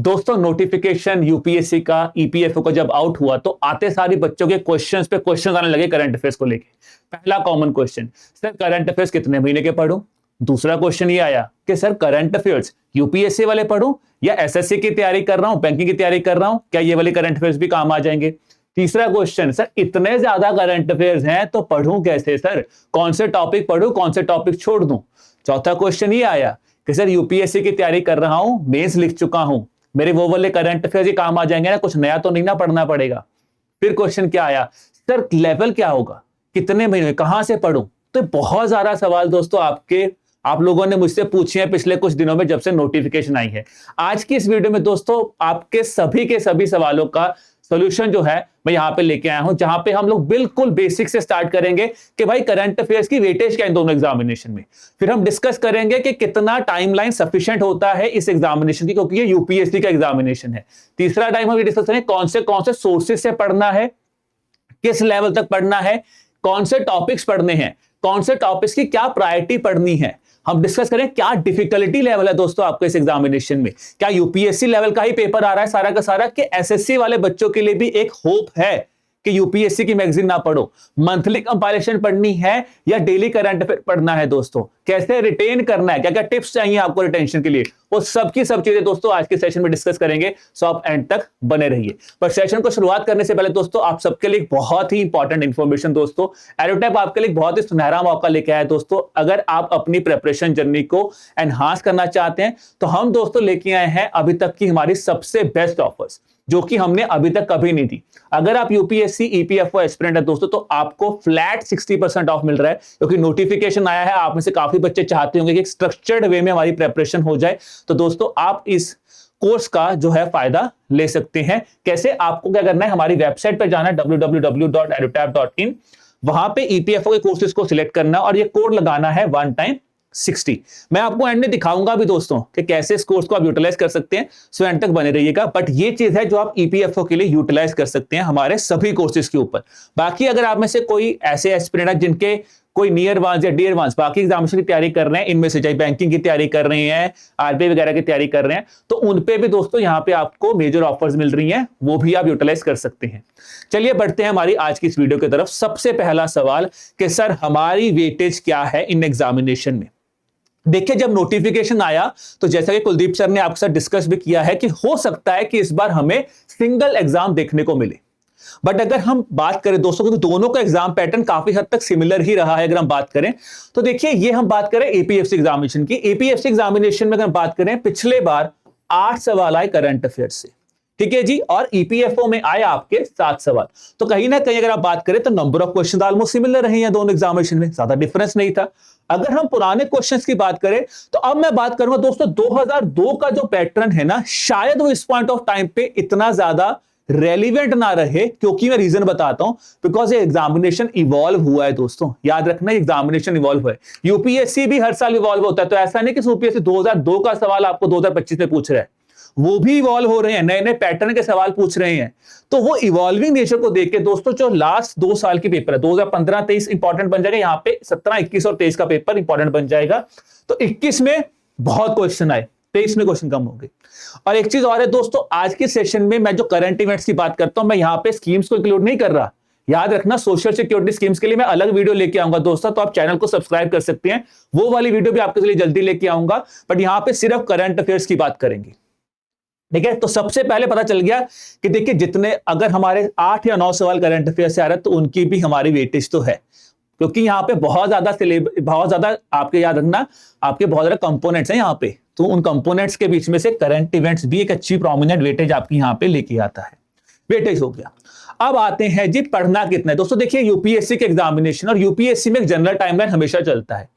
दोस्तों notification UPSC का EPFO का जब आउट हुआ तो आते सारी बच्चों के क्वेश्चंस पे क्वेश्चंस आने लगे करंट अफेयर्स को लेके। पहला common question, sir current affairs कितने महीने के पढूं। दूसरा क्वेश्चन ये आया कि सर करंट अफेयर्स यूपीएससी वाले पढूं या एसएससी की तैयारी कर रहा हूं, बैंकिंग की तैयारी कर रहा हूं, क्या ये वाले करंट अफेयर्स भी काम आ जाएंगे। तीसरा क्वेश्चन, सर इतने ज्यादा करंट अफेयर्स हैं तो पढ़ूं कैसे सर, कौन से टॉपिक पढ़ूं, कौन से टॉपिक छोड़ दूं। चौथा क्वेश्चन ये आया कि सर यूपीएससी की तैयारी कर रहा हूं, मेंस लिख चुका हूं, मेरे वो वाले करंट अफेयर्स ही काम आ जाएंगे ना, कुछ नया तो नहीं ना पढ़ना पड़ेगा। फिर क्वेश्चन क्या आया, सर लेवल क्या होगा, कितने महीने, कहां से पढ़ूं। तो बहुत ज्यादा सवाल दोस्तों आप लोगों ने मुझसे पूछे हैं पिछले कुछ दिनों में जब से नोटिफिकेशन आई है। आज की इस वीडियो में दोस्तों आपके सभी के सभी सवालों का सॉल्यूशन जो है मैं यहां पे लेके आया हूं, जहां पे हम लोग बिल्कुल बेसिक से स्टार्ट करेंगे कि भाई करंट अफेयर्स की वेटेज क्या इन दोनों एग्जामिनेशन में। फिर हम डिस्कस करेंगे कि कितना टाइमलाइन सफिशिएंट होता है इस एग्जामिनेशन की, क्योंकि ये यूपीएससी का एग्जामिनेशन है। तीसरा टाइम हम ये डिस्कस करेंगे कौन से सोर्सेज से पढ़ना है, किस लेवल तक पढ़ना है, कौन से टॉपिक्स पढ़ने हैं, कौन से टॉपिक्स की क्या प्रायोरिटी पढ़नी है। हम डिस्कस करें क्या डिफिकल्टी लेवल है दोस्तों आपको इस एग्जामिनेशन में, क्या यूपीएससी लेवल का ही पेपर आ रहा है सारा का सारा, कि एसएससी वाले बच्चों के लिए भी एक होप है कि यूपीएससी की मैगजीन ना पढ़ो, मंथली कंपाइलेशन पढ़नी है या डेली करंट अफेयर पढ़ना है दोस्तों, कैसे रिटेन करना है, क्या क्या टिप्स चाहिए आपको रिटेंशन के लिए, वो सब की सब चीजें दोस्तों आज के सेशन में डिस्कस करेंगे। सो आप एंड तक बने रहिए। पर सेशन को शुरुआत करने से पहले दोस्तों आप सबके लिए बहुत ही इंपॉर्टेंट इंफॉर्मेशन, दोस्तों एडोटैप आपके लिए बहुत ही सुनहरा मौका लेके आया है दोस्तों। अगर आप अपनी प्रिपरेशन जर्नी को एनहांस करना चाहते हैं तो हम दोस्तों लेके आए हैं अभी तक की हमारी सबसे बेस्ट ऑफर्स, जो कि हमने अभी तक कभी नहीं दी। अगर आप यूपीएससी ईपीएफओ एस्पिरेंट है दोस्तों, तो आपको फ्लैट 60% ऑफ मिल रहा है, क्योंकि नोटिफिकेशन आया है। आप में से काफी बच्चे चाहते होंगे कि एक स्ट्रक्चर्ड वे में हमारी प्रिपरेशन हो जाए, तो दोस्तों आप इस कोर्स का जो है फायदा ले सकते हैं। कैसे, आपको क्या करना है, हमारी वेबसाइट पर जाना है www.edutap.in, वहां पे ईपीएफओ के कोर्सेज को सिलेक्ट करना और ये कोड लगाना है 1 टाइम 60। मैं आपको एंड में दिखाऊंगा भी दोस्तों कि कैसे इस कोर्स को आप यूटिलाइज कर सकते हैं, सो एंड तक बने रहिएगा। बट ये चीज है जो आप ईपीएफओ के लिए यूटिलाइज कर सकते हैं हमारे सभी कोर्सेज के ऊपर। बाकी अगर आप में से कोई ऐसे एस्पिरेंट है जिनके कोई नियर वांस या डियर वांस बाकी एग्जामिनेशन की तैयारी कर रहे हैं, इनमें से चाहे बैंकिंग की तैयारी कर रहे हैं, आरबीआई वगैरह की तैयारी कर रहे हैं, तो उन पे भी दोस्तों यहाँ पे आपको मेजर ऑफर्स मिल रही हैं, वो भी आप यूटिलाइज कर सकते हैं। चलिए बढ़ते हैं हमारी आज की इस वीडियो की तरफ। सबसे पहला सवाल कि सर हमारी वेटेज क्या है इन एग्जामिनेशन में। देखिए, जब नोटिफिकेशन आया तो जैसा कि कुलदीप सर ने आपके साथ डिस्कस भी किया है कि हो सकता है कि इस बार हमें सिंगल एग्जाम देखने को मिले। बट अगर हम बात करें दोस्तों, क्योंकि दोनों का एग्जाम पैटर्न काफी हद तक सिमिलर ही रहा है, अगर हम बात करें तो देखिए, ये हम बात करें एपीएफसी एग्जामिनेशन की। एपीएफसी एग्जामिनेशन में अगर हम बात करें, पिछले बार 8 सवाल आए करंट अफेयर्स से, ठीक है जी, और ईपीएफओ में आए आपके 7 सवाल। तो कहीं ना कहीं अगर आप बात करें तो number of question almost similar रहे हैं दोनों एग्जामिनेशन में, ज्यादा डिफरेंस नहीं था। अगर हम पुराने क्वेश्चंस की बात करें तो अब मैं बात करूंगा दोस्तों 2002 का जो पैटर्न है ना, शायद वो इस पॉइंट ऑफ टाइम पे इतना ज्यादा रेलिवेंट ना रहे, क्योंकि मैं रीजन बताता हूं, बिकॉज ये एग्जामिनेशन इवॉल्व हुआ है दोस्तों। याद रखना, एग्जामिनेशन इवॉल्व हुआ है। यूपीएससी भी हर साल इवॉल्व होता है, तो ऐसा नहीं कि यूपीएससी 2002 का सवाल आपको 2025 में पूछ रहा है, वो भी इवॉल्व हो रहे हैं, नए नए पैटर्न के सवाल पूछ रहे हैं। तो वो इवॉल्विंग नेचर को देख के दोस्तों जो लास्ट 2 साल की पेपर है, 2015-23 इंपॉर्टेंट बन जाएगा, यहां पे 17, 21 और 23 का पेपर इंपॉर्टेंट बन जाएगा। तो 21 में बहुत क्वेश्चन आए, 23 में क्वेश्चन कम हो गए। और एक चीज और है दोस्तों, आज के सेशन में मैं जो करंट इवेंट्स की बात करता हूं, मैं यहां पे स्कीम्स को इंक्लूड नहीं कर रहा। याद रखना, सोशल सिक्योरिटी स्कीम्स के लिए मैं अलग वीडियो लेके आऊंगा दोस्तों, तो आप चैनल को सब्सक्राइब कर सकते हैं, वो वाली वीडियो भी आपके लिए जल्दी लेके आऊंगा। बट यहां पे सिर्फ करंट अफेयर्स की बात करेंगे, ठीक है। तो सबसे पहले पता चल गया कि देखिए, जितने अगर हमारे 8 या 9 सवाल करंट अफेयर से आ रहे हैं तो उनकी भी हमारी वेटेज तो है, क्योंकि यहाँ पे बहुत ज्यादा आपके याद रखना, आपके बहुत ज्यादा कंपोनेंट्स हैं यहाँ पे, तो उन कंपोनेंट्स के बीच में से करंट इवेंट्स भी एक अच्छी प्रोमिनेंट वेटेज आपकी यहाँ पे लेके आता है। वेटेज हो गया। अब आते हैं जी पढ़ना कितना है दोस्तों। देखिए, यूपीएससी के एग्जामिनेशन और यूपीएससी में एक जनरल टाइमलाइन हमेशा चलता है।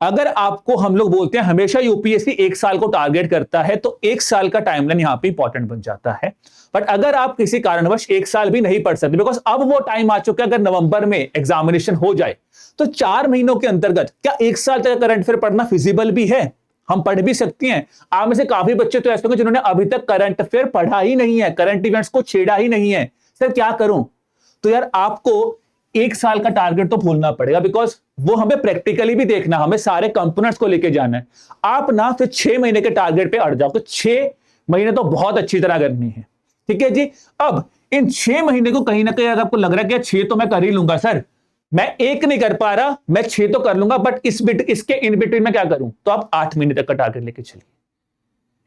अगर आपको हम लोग बोलते हैं हमेशा यूपीएससी 1 साल को टारगेट करता है, तो 1 साल का टाइमलाइन यहां पे इंपॉर्टेंट बन जाता है। बट अगर आप किसी कारणवश 1 साल भी नहीं पढ़ सकते, बिकॉज अब वो टाइम आ चुका है, अगर नवंबर में एग्जामिनेशन हो जाए तो 4 महीनों के अंतर्गत क्या 1 साल तक करंट अफेयर पढ़ना फिजिबल भी है, हम पढ़ भी सकते हैं। आप में से काफी बच्चे तो ऐसे होंगे जिन्होंने अभी तक करंट अफेयर पढ़ा ही नहीं है, करंट इवेंट्स को छेड़ा ही नहीं है। सर क्या करूं? तो यार आपको 1 साल का टारगेट तो भूलना पड़ेगा, बिकॉज वो हमें प्रैक्टिकली भी देखना, हमें सारे कंपोनेंट्स को लेके जाना है। आप ना फिर 6 महीने के टारगेट पे अड़ जाओ, तो 6 महीने तो बहुत अच्छी तरह करनी है, ठीक है जी। अब इन 6 महीने को कहीं ना कहीं अगर आपको लग रहा है कि 6 तो मैं कर ही लूंगा सर, मैं 1 नहीं कर पा रहा, मैं 6 तो कर लूंगा, बट इसके इन बिटवीन में क्या करूं, तो आप 8 महीने तक का टारगेट लेके चलिए,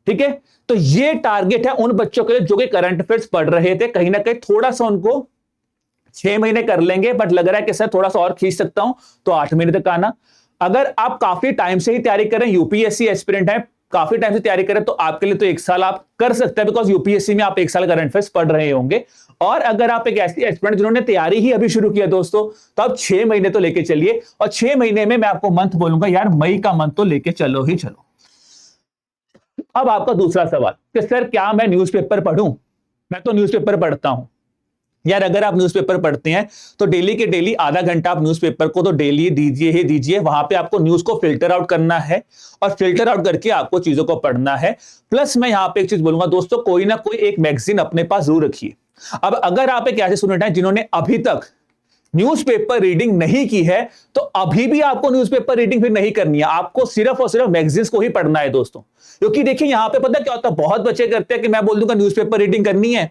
ठीक है। तो ये टारगेट है उन बच्चों के लिए जो कि करंट अफेयर्स पढ़ रहे थे, कहीं ना कहीं थोड़ा सा उनको 6 महीने कर लेंगे, बट लग रहा है कि सर थोड़ा सा और खींच सकता हूं, तो 8 महीने तक आना। अगर आप काफी टाइम से ही तैयारी करें, यूपीएससी एस्पिरेंट है, काफी टाइम से तैयारी करें, तो आपके लिए तो 1 साल आप कर सकते हैं, बिकॉज यूपीएससी में आप 1 साल करंट अफेयर्स पढ़ रहे होंगे। और अगर आप एक ऐसी एस्पिरेंट जिन्होंने तैयारी ही अभी शुरू किया दोस्तों, तो आप 6 महीने तो लेके चलिए, और 6 महीने में मैं आपको मंथ बोलूंगा यार, मई का मंथ तो लेके चलो ही चलो। अब आपका दूसरा सवाल कि सर क्या मैं न्यूज़पेपर पढ़ूं? मैं तो न्यूज़पेपर पढ़ता हूं यार। अगर आप न्यूज़पेपर पढ़ते हैं तो डेली के डेली आधा घंटा आप न्यूज़पेपर को तो डेली दीजिए ही दीजिए। वहां पे आपको न्यूज़ को फिल्टर आउट करना है, और फिल्टर आउट करके आपको चीजों को पढ़ना है। प्लस मैं यहां पे एक चीज बोलूंगा दोस्तों, कोई ना कोई एक मैगजीन अपने पास जरूर रखिए। अब अगर आप एक ऐसे स्टूडेंट हैं जिन्होंने अभी तक न्यूज़पेपर रीडिंग नहीं की है, तो अभी भी आपको न्यूज़पेपर रीडिंग फिर नहीं करनी है, आपको सिर्फ और सिर्फ मैगजीन्स को ही पढ़ना है दोस्तों। क्योंकि देखिए यहां पे पता क्या होता है, बहुत बच्चे करते हैं कि मैं बोल दूंगा न्यूज़पेपर रीडिंग करनी है,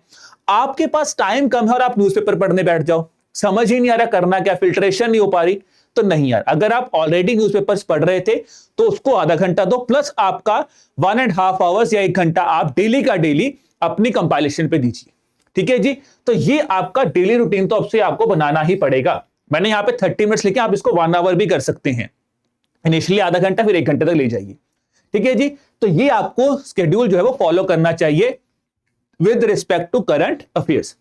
आपके पास टाइम कम है और आप न्यूज़पेपर पढ़ने बैठ जाओ, समझ ही नहीं आ रहा करना क्या, फिल्ट्रेशन नहीं हो पा रही। तो नहीं यार, अगर आप ऑलरेडी न्यूज़पेपर्स पढ़ रहे थे तो उसको आधा घंटा दो, प्लस आपका 1.5 आवर्स या 1 घंटा आप डेली का डेली अपनी कंपाइलेशन पे दीजिए, ठीक है जी। तो ये आपका डेली रूटीन तो अब से आपको बनाना ही पड़ेगा। मैंने यहां पे 30 मिनट्स लिखे, आप इसको 1 आवर भी कर सकते हैं। इनिशियली आधा घंटा, फिर 1 घंटे तक ले जाइए, ठीक है जी। तो ये आपको स्केड्यूल जो है वो फॉलो करना चाहिए with respect to current affairs.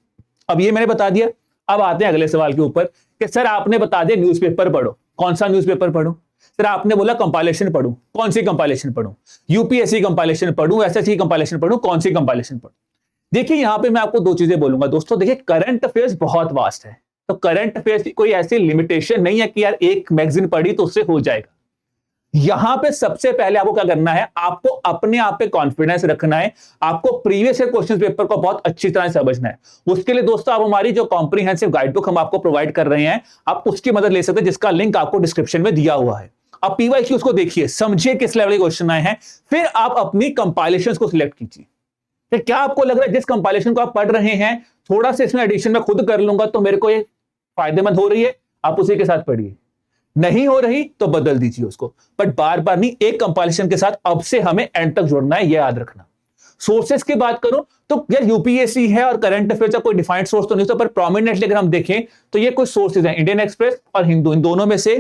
अब ये मैंने बता दिया। अब आते हैं अगले सवाल के ऊपर कि सर आपने बता दिया न्यूज़पेपर पढ़ो, कौन सा न्यूज़पेपर पढ़ूं? सर आपने बोला कंपाइलेशन पढ़ूं, कौन सी कंपाइलेशन पढ़ूं? यूपीएससी कंपाइलेशन पढ़ूं, एसएससी कंपाइलेशन पढ़ूं, कौन सी कंपाइलेशन पढ़ूं? देखिए यहां पे मैं आपको 2 चीजें बोलूंगा दोस्तों। देखिए करंट अफेयर्स बहुत वास्ट है, तो करंट अफेयर्स की कोई ऐसी लिमिटेशन नहीं है कि यार एक मैगजीन पढ़ी तो उससे हो जाएगा। यहां पे सबसे पहले आपको क्या करना है, आपको अपने आप पे कॉन्फिडेंस रखना है, आपको प्रीवियस ईयर क्वेश्चन पेपर को बहुत अच्छी तरह समझना है। उसके लिए दोस्तों आप हमारी जो कॉम्प्रिहेंसिव गाइड बुक हम आपको प्रोवाइड कर रहे हैं, आप उसकी मदद ले सकते हैं, जिसका लिंक आपको डिस्क्रिप्शन में दिया हुआ है। आप पीवाईक्यूज को देखिए, समझिए किस लेवल के क्वेश्चन आए हैं, फिर आप अपनी कंपाइलेशंस को सिलेक्ट कीजिए। तो क्या आपको लग रहा है जिस कंपाइलेशन को आप पढ़ रहे हैं, थोड़ा सा इसमें एडिशन में खुद कर लूंगा तो मेरे को ये फायदेमंद हो रही है, आप उसी के साथ पढ़िए। नहीं हो रही तो बदल दीजिए उसको, बट बार बार नहीं, एक कंपाइलेशन के साथ अब से हमें एंड तक जोड़ना है, ये याद रखना। सोर्सेस की बात करूं तो यार यूपीएससी है और करंट अफेयर्स का कोई डिफाइंड सोर्स तो नहीं होता, पर प्रोमिनेंटली अगर हम देखें तो ये कुछ सोर्सेज हैं, इंडियन एक्सप्रेस और हिंदू, इन दोनों में से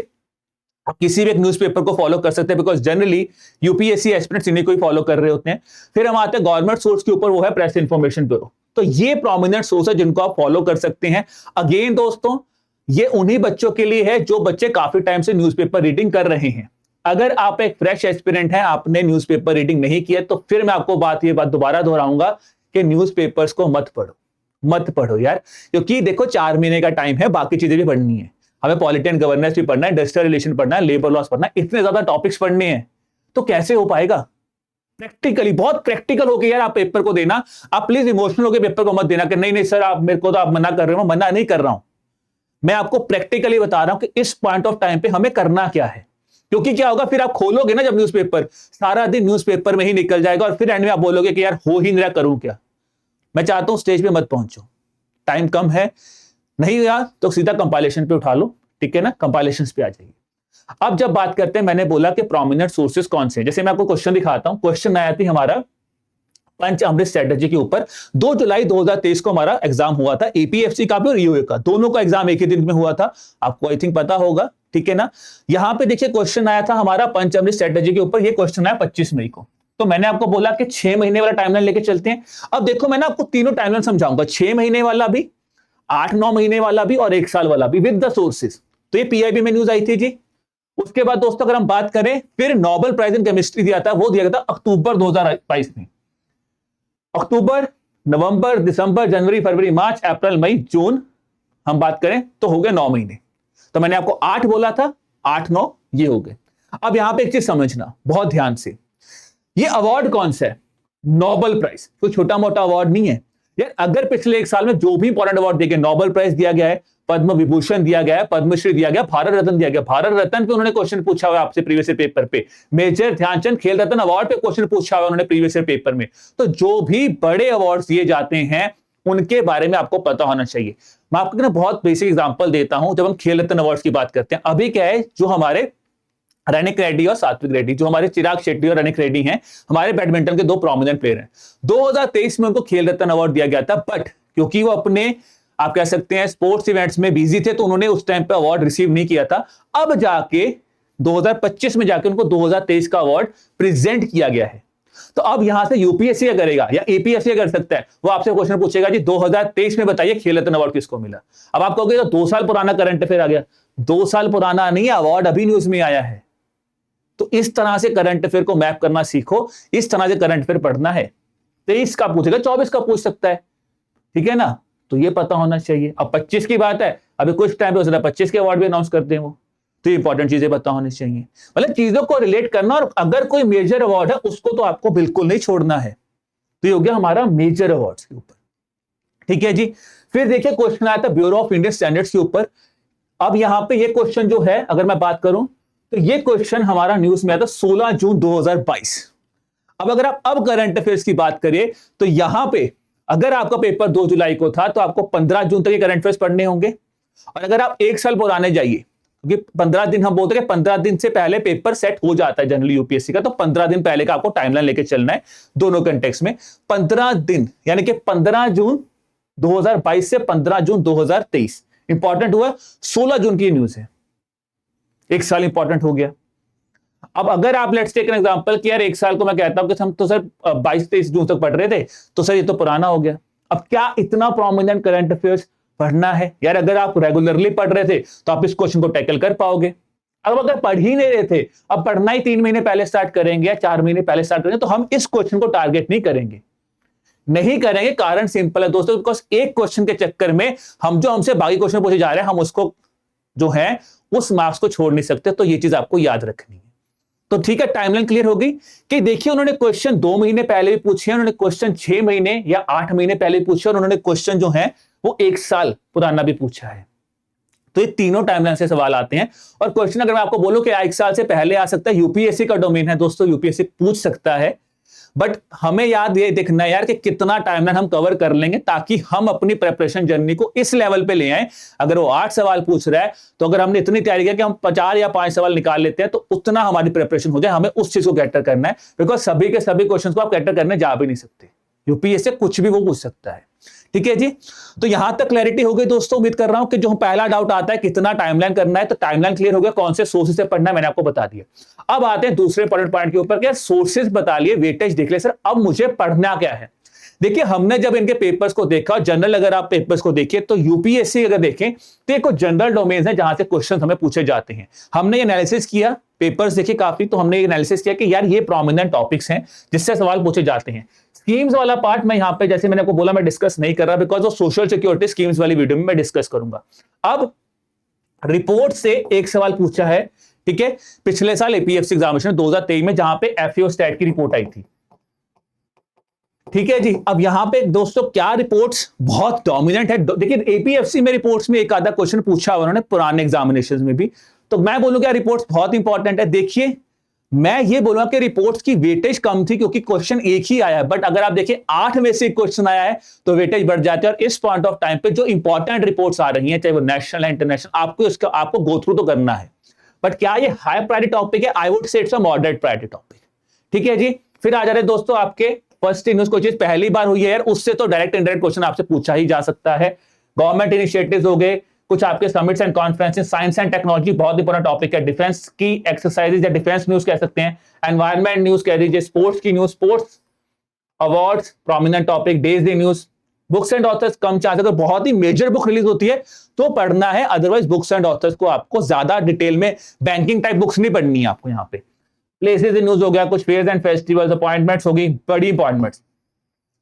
आप किसी भी एक न्यूज़पेपर को फॉलो कर सकते हैं, बिकॉज जनरली यूपीएससी एस्पिरेंट्स इन्हीं को ही फॉलो कर रहे होते हैं। फिर हम आते हैं गवर्नमेंट सोर्स के ऊपर, वो है प्रेस इंफॉर्मेशन ब्यूरो। तो ये प्रोमिनेंट सोर्स है जिनको आप फॉलो कर सकते हैं। अगेन दोस्तों, ये उन्हीं बच्चों के लिए है जो बच्चे काफी टाइम से न्यूज़पेपर रीडिंग कर रहे हैं। अगर आप एक फ्रेश एस्पिरेंट हैं, आपने न्यूज़पेपर रीडिंग नहीं किया, तो फिर मैं आपको ये बात दोबारा दोहराऊंगा कि न्यूज़पेपर्स को मत पढ़ो, मत पढ़ो यार। क्योंकि देखो 4 महीने का टाइम है, बाकी चीजें भी पढ़नी है, हमें पॉलिटी एंड गवर्नेंस भी पढ़ना है, इंडस्ट्रियल रिलेशन पढ़ना है, लेबर लॉस पढ़ना है, इतने ज्यादा टॉपिक्स पढ़ने हैं, तो कैसे हो पाएगा? प्रैक्टिकली, बहुत प्रैक्टिकल होकर यार आप पेपर को देना। आप प्लीज इमोशनल होकर पेपर को मत देना कि नहीं नहीं सर आप मेरे को तो आप मना कर रहे हो। मना नहीं कर रहा हूं, मैं आपको प्रैक्टिकली बता रहा हूं कि इस पॉइंट ऑफ टाइम पे हमें करना क्या है। क्योंकि क्या होगा, फिर आप खोलोगे ना जब न्यूज़पेपर, सारा दिन न्यूज़पेपर में ही निकल जाएगा, और फिर एंड में आप बोलोगे कि यार हो ही नहीं रहा, करूं क्या। मैं चाहता हूं स्टेज पे मत पहुंचो, टाइम कम है, नहीं यार तो सीधा कंपाइलेशन पे उठा लो, ठीक है ना, कंपाइलेशंस पे आ जाइए। अब जब बात करते हैं, मैंने बोला कि प्रोमिनेंट सोर्सेस कौन से हैं। जैसे मैं आपको क्वेश्चन दिखाता हूं, क्वेश्चन आया थी हमारा पंच अमृत स्ट्रेटजी के ऊपर। 2 जुलाई 2023 को हमारा एग्जाम हुआ था, एपीएफसी का भी और ईओए का, दोनों का एग्जाम एक ही दिन में हुआ था, आपको आई थिंक पता होगा, ठीक है ना। यहां पे देखिए क्वेश्चन आया था हमारा पंच अमृत स्ट्रेटजी के ऊपर, ये क्वेश्चन आया 25 मई को। तो मैंने आपको बोला कि 6 महीने वाला टाइमलाइन लेके चलते हैं। अब देखो मैंने आपको तीनों टाइमलाइन समझाऊंगा, 6 महीने वाला भी, 8-9 महीने वाला भी, और 1 साल वाला भी, विद द सोर्सेस। तो ये पीआईबी में न्यूज आई थी जी। उसके बाद दोस्तों अगर हम बात करें, फिर नोबेल प्राइज इन केमिस्ट्री दिया था, वो दिया गया था अक्टूबर 2022 में। अक्टूबर, नवंबर, दिसंबर, जनवरी, फरवरी, मार्च, अप्रैल, मई, जून, हम बात करें तो हो गए 9 महीने। तो मैंने आपको 8 बोला था, 8-9 ये हो गए। अब यहां पे एक चीज समझना बहुत ध्यान से, ये अवार्ड कौन सा है? नोबेल प्राइज, कोई छोटा मोटा अवार्ड नहीं है। यार अगर पिछले एक साल में जो भी इंपॉर्टेंट अवार्ड दिए गए, नोबेल प्राइज दिया गया है, पद्म विभूषण दिया गया है, पद्मश्री दिया गया, भारत रत्न दिया गया, भारत रत्न पे उन्होंने क्वेश्चन पूछा हुआ आपसे प्रीवियस ईयर पेपर पे, मेजर ध्यानचंद खेल रत्न अवार्ड पे क्वेश्चन पूछा हुआ उन्होंने प्रीवियस ईयर पेपर में। तो जो भी बड़े अवार्ड दिए जाते हैं उनके बारे में आपको पता होना चाहिए। मैं आपको ना बहुत बेसिक एग्जांपल देता हूं। जब हम खेल रत्न अवार्ड की बात करते हैं, अभी क्या है, जो हमारे रनिक रेड्डी और सात्विक रेड्डी, जो हमारे चिराग शेट्टी और रनिक रेड्डी हैं, हमारे बैडमिंटन के दो प्रोमिनेंट प्लेयर हैं। 2023 में उनको खेल रत्न अवार्ड दिया गया था, बट क्योंकि वो अपने आप कह सकते हैं स्पोर्ट्स इवेंट्स में बिजी थे तो उन्होंने उस टाइम पे अवार्ड रिसीव नहीं किया था। अब जाके 2025 में जाके उनको 2023 का अवार्ड प्रेजेंट किया गया है। तो अब यहां से यूपीएससी क्या करेगा या एपीएससी कर सकता है, वो आपसे क्वेश्चन पूछेगा जी 2023 में बताइए खेल रत्न अवार्ड किसको मिला। अब आप कहोगे तो 2 साल पुराना करंट अफेयर आ गया। 2 साल पुराना नहीं, अवार्ड अभी न्यूज में आया है। तो इस तरह से करंट अफेयर को मैप करना सीखो, इस तरह से करंट अफेयर पढ़ना है। 23 का पूछेगा, 24 का पूछ सकता है, ठीक है ना, तो ये पता होना चाहिए। अब 25 की बात है, अभी कुछ टाइम पे हो सकता है 25 के अवार्ड भी अनाउंस करते हैं वो, तो इंपॉर्टेंट चीजें पता होनी चाहिए। मतलब चीजों को रिलेट करना, और अगर कोई मेजर अवार्ड है उसको तो आपको बिल्कुल नहीं छोड़ना है। तो ये हो गया हमारा मेजर अवार्ड्स के ऊपर, ठीक है जी। फिर देखिए क्वेश्चन आया था ब्यूरो ऑफ इंडियन स्टैंडर्ड्स के ऊपर। अब यहां पे ये क्वेश्चन जो है, अगर मैं बात करूं तो ये क्वेश्चन हमारा न्यूज में आया था 16 जून 2022। अब अगर आप अब करंट अफेयर्स की बात करिए तो यहां पे अगर आपका पेपर 2 जुलाई को था तो आपको 15 जून तक ये करंट अफेयर्स पढ़ने होंगे। और अगर आप एक साल पुराने जाइए, क्योंकि 15 दिन हम बोलते हैं 15 दिन से पहले पेपर सेट हो जाता है जनरली यूपीएससी का, तो 15 दिन पहले का आपको टाइमलाइन लेके चलना है दोनों कंटेक्स्ट में। 15 दिन यानी कि 15 जून 2022 से 15 जून 2023 इंपॉर्टेंट हुआ। 16 जून की न्यूज है, एक साल इंपॉर्टेंट हो गया। अब अगर आप लेट्स टेक एन एग्जांपल कि यार एक साल को मैं कहता हूं कि हम तो सर 22-23 जून तक पढ़ रहे थे, तो सर ये तो पुराना हो गया। अब क्या इतना प्रोमिनेंट करंट अफेयर्स पढ़ना है यार? अगर आप रेगुलरली पढ़ रहे थे तो आप इस क्वेश्चन को टैकल कर पाओगे। अब अगर पढ़ ही नहीं रहे थे, अब पढ़ना ही 3 महीने पहले स्टार्ट करेंगे या 4 महीने पहले स्टार्ट करेंगे, तो हम इस क्वेश्चन को टारगेट नहीं करेंगे। कारण सिंपल है दोस्तों, बिकॉज एक क्वेश्चन के चक्कर में हम जो हमसे बाकी क्वेश्चन पूछे जा रहे हैं, हम उसको जो है उस मार्क्स को छोड़ नहीं सकते। तो ये चीज आपको याद रखनी है। तो ठीक है, टाइमलाइन क्लियर हो गई कि देखिए उन्होंने क्वेश्चन 2 महीने पहले भी पूछे, उन्होंने क्वेश्चन 6 महीने या 8 महीने पहले भी पूछे, और उन्होंने क्वेश्चन जो है वो 1 साल पुराना भी पूछा है। तो ये तीनों टाइमलाइन से सवाल आते हैं। और क्वेश्चन अगर मैं आपको बोलूं कि 1 साल से पहले आ सकता है, यूपीएससी का डोमेन है दोस्तों, यूपीएससी पूछ सकता है, बट हमें याद ये देखना है यार कि कितना टाइमलाइन हम कवर कर लेंगे, ताकि हम अपनी प्रिपरेशन जर्नी को इस लेवल पे ले आए। अगर वो 8 सवाल पूछ रहा है, तो अगर हमने इतनी तैयारी किया कि हम 4 या 5 सवाल निकाल लेते हैं, तो उतना हमारी प्रिपरेशन हो जाए। हमें उस चीज को कैटर करना है, बिकॉज सभी के सभी क्वेश्चन को आप कैटर करने जा भी नहीं सकते। यूपीएससी कुछ भी वो पूछ सकता है, ठीक है जी। तो यहां तक क्लैरिटी हो गई दोस्तों। उम्मीद कर रहा हूं कि जो पहला डाउट आता है कितना टाइमलाइन करना है, तो टाइमलाइन क्लियर हो गया। कौन से सोर्सेज से पढ़ना है मैंने आपको बता दिया। अब आते हैं दूसरे इंपॉर्टेंट पॉइंट के ऊपर कि सोर्सेज बता लिए, वेटेज देख लिया, सर अब मुझे पढ़ना क्या है। देखिए हमने जब इनके पेपर्स को देखा, जनरल अगर आप पेपर्स को देखिए तो यूपीएससी अगर देखें तो एक जनरल डोमेन है जहां से क्वेश्चन हमें पूछे जाते हैं। हमने ये एनालिसिस किया, पेपर्स देखे काफी, तो हमने ये एनालिसिस किया कि यार ये प्रोमिनेंट टॉपिक्स हैं जिससे सवाल पूछे जाते हैं। स्कीम्स वाला पार्ट मैं यहां पे, जैसे मैंने आपको बोला, मैं डिस्कस नहीं कर रहा, बिकॉज वो सोशल सिक्योरिटी स्कीम्स वाली वीडियो में मैं डिस्कस करूंगा। अब रिपोर्ट से एक सवाल पूछा है, ठीक है, पिछले साल एपीएफसी एग्जामिनेशन 2023 में, जहां पे एफएओ स्टैट की रिपोर्ट आई थी, ठीक है जी। अब यहां पे दोस्तों क्या रिपोर्ट्स बहुत डोमिनेंट है। देखिए एपीएफसी में रिपोर्ट्स में एक आधा क्वेश्चन पूछा हुआ उन्होंने पुराने एग्जामिनेशंस में भी, तो मैं बोलूंगा रिपोर्ट्स बहुत इंपॉर्टेंट है। देखिए मैं ये बोलूंगा कि रिपोर्ट्स की वेटेज कम थी क्योंकि क्वेश्चन एक ही आया है, बट अगर आप देखिए 8 में से क्वेश्चन आया है तो वेटेज बढ़ जाती है। और इस पॉइंट ऑफ टाइम पे जो इंपॉर्टेंट रिपोर्ट्स आ रही हैं, चाहे वो नेशनल है इंटरनेशनल, आपको गो थ्रू तो करना है। बट क्या ये हाई प्रायोरिटी टॉपिक है? I would say it's a moderate priority topic, ठीक है जी। फिर आ जा रहे दोस्तों आपके फर्स्ट न्यूज, कोई चीज पहली बार हुई है यार, उससे तो डायरेक्ट इनडायरेक्ट क्वेश्चन आपसे पूछा ही जा सकता है। गवर्नमेंट इनिशिएटिव्स हो गए, कुछ आपके summits and conferences, science and technology बहुत इंपॉर्टेंट टॉपिक है, डिफेंस की एक्सरसाइजेज या डिफेंस न्यूज कह सकते हैं, एनवायरमेंट न्यूज कह दीजिए, स्पोर्ट्स की news, sports awards prominent topic, days day news, books and authors come chance, अगर बहुत ही मेजर बुक रिलीज होती है तो पढ़ना है, अदरवाइज बुक्स एंड ऑथर्स को आपको ज्यादा डिटेल में बैंकिंग टाइप बुक्स नहीं पढ़नी है आपको। यहाँ पे प्लेसेस इन न्यूज हो गया, कुछ फेयर्स एंड फेस्टिवल्स, अपॉइंटमेंट्स होगी, बड़ी अपॉइंटमेंट्स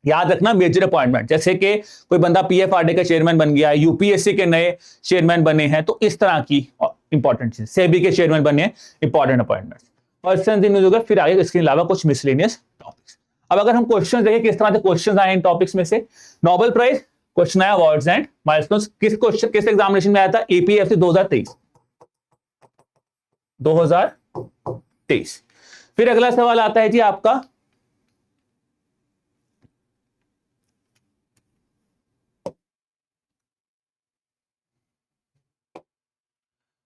याद रखना, मेजर अपॉइंटमेंट, जैसे कि कोई बंदा पीएफआरडी का चेयरमैन बन गया है, यूपीएससी के नए चेयरमैन बने हैं, तो इस तरह की इंपॉर्टेंट चीज, सेबी के चेयरमैन बने हैं, important appointments, person in news हो गया। फिर आगे इसके अलावा कुछ मिसलेनियस टॉपिक्स। अब अगर हम क्वेश्चन देखें किस तरह से क्वेश्चन आए इन टॉपिक्स में से, नोबेल प्राइज क्वेश्चन आया, अवार्ड्स एंड माइलस्टोन्स, किस क्वेश्चन किस एग्जामिनेशन में आया था, एपीएफसी 2023। फिर अगला सवाल आता है जी आपका,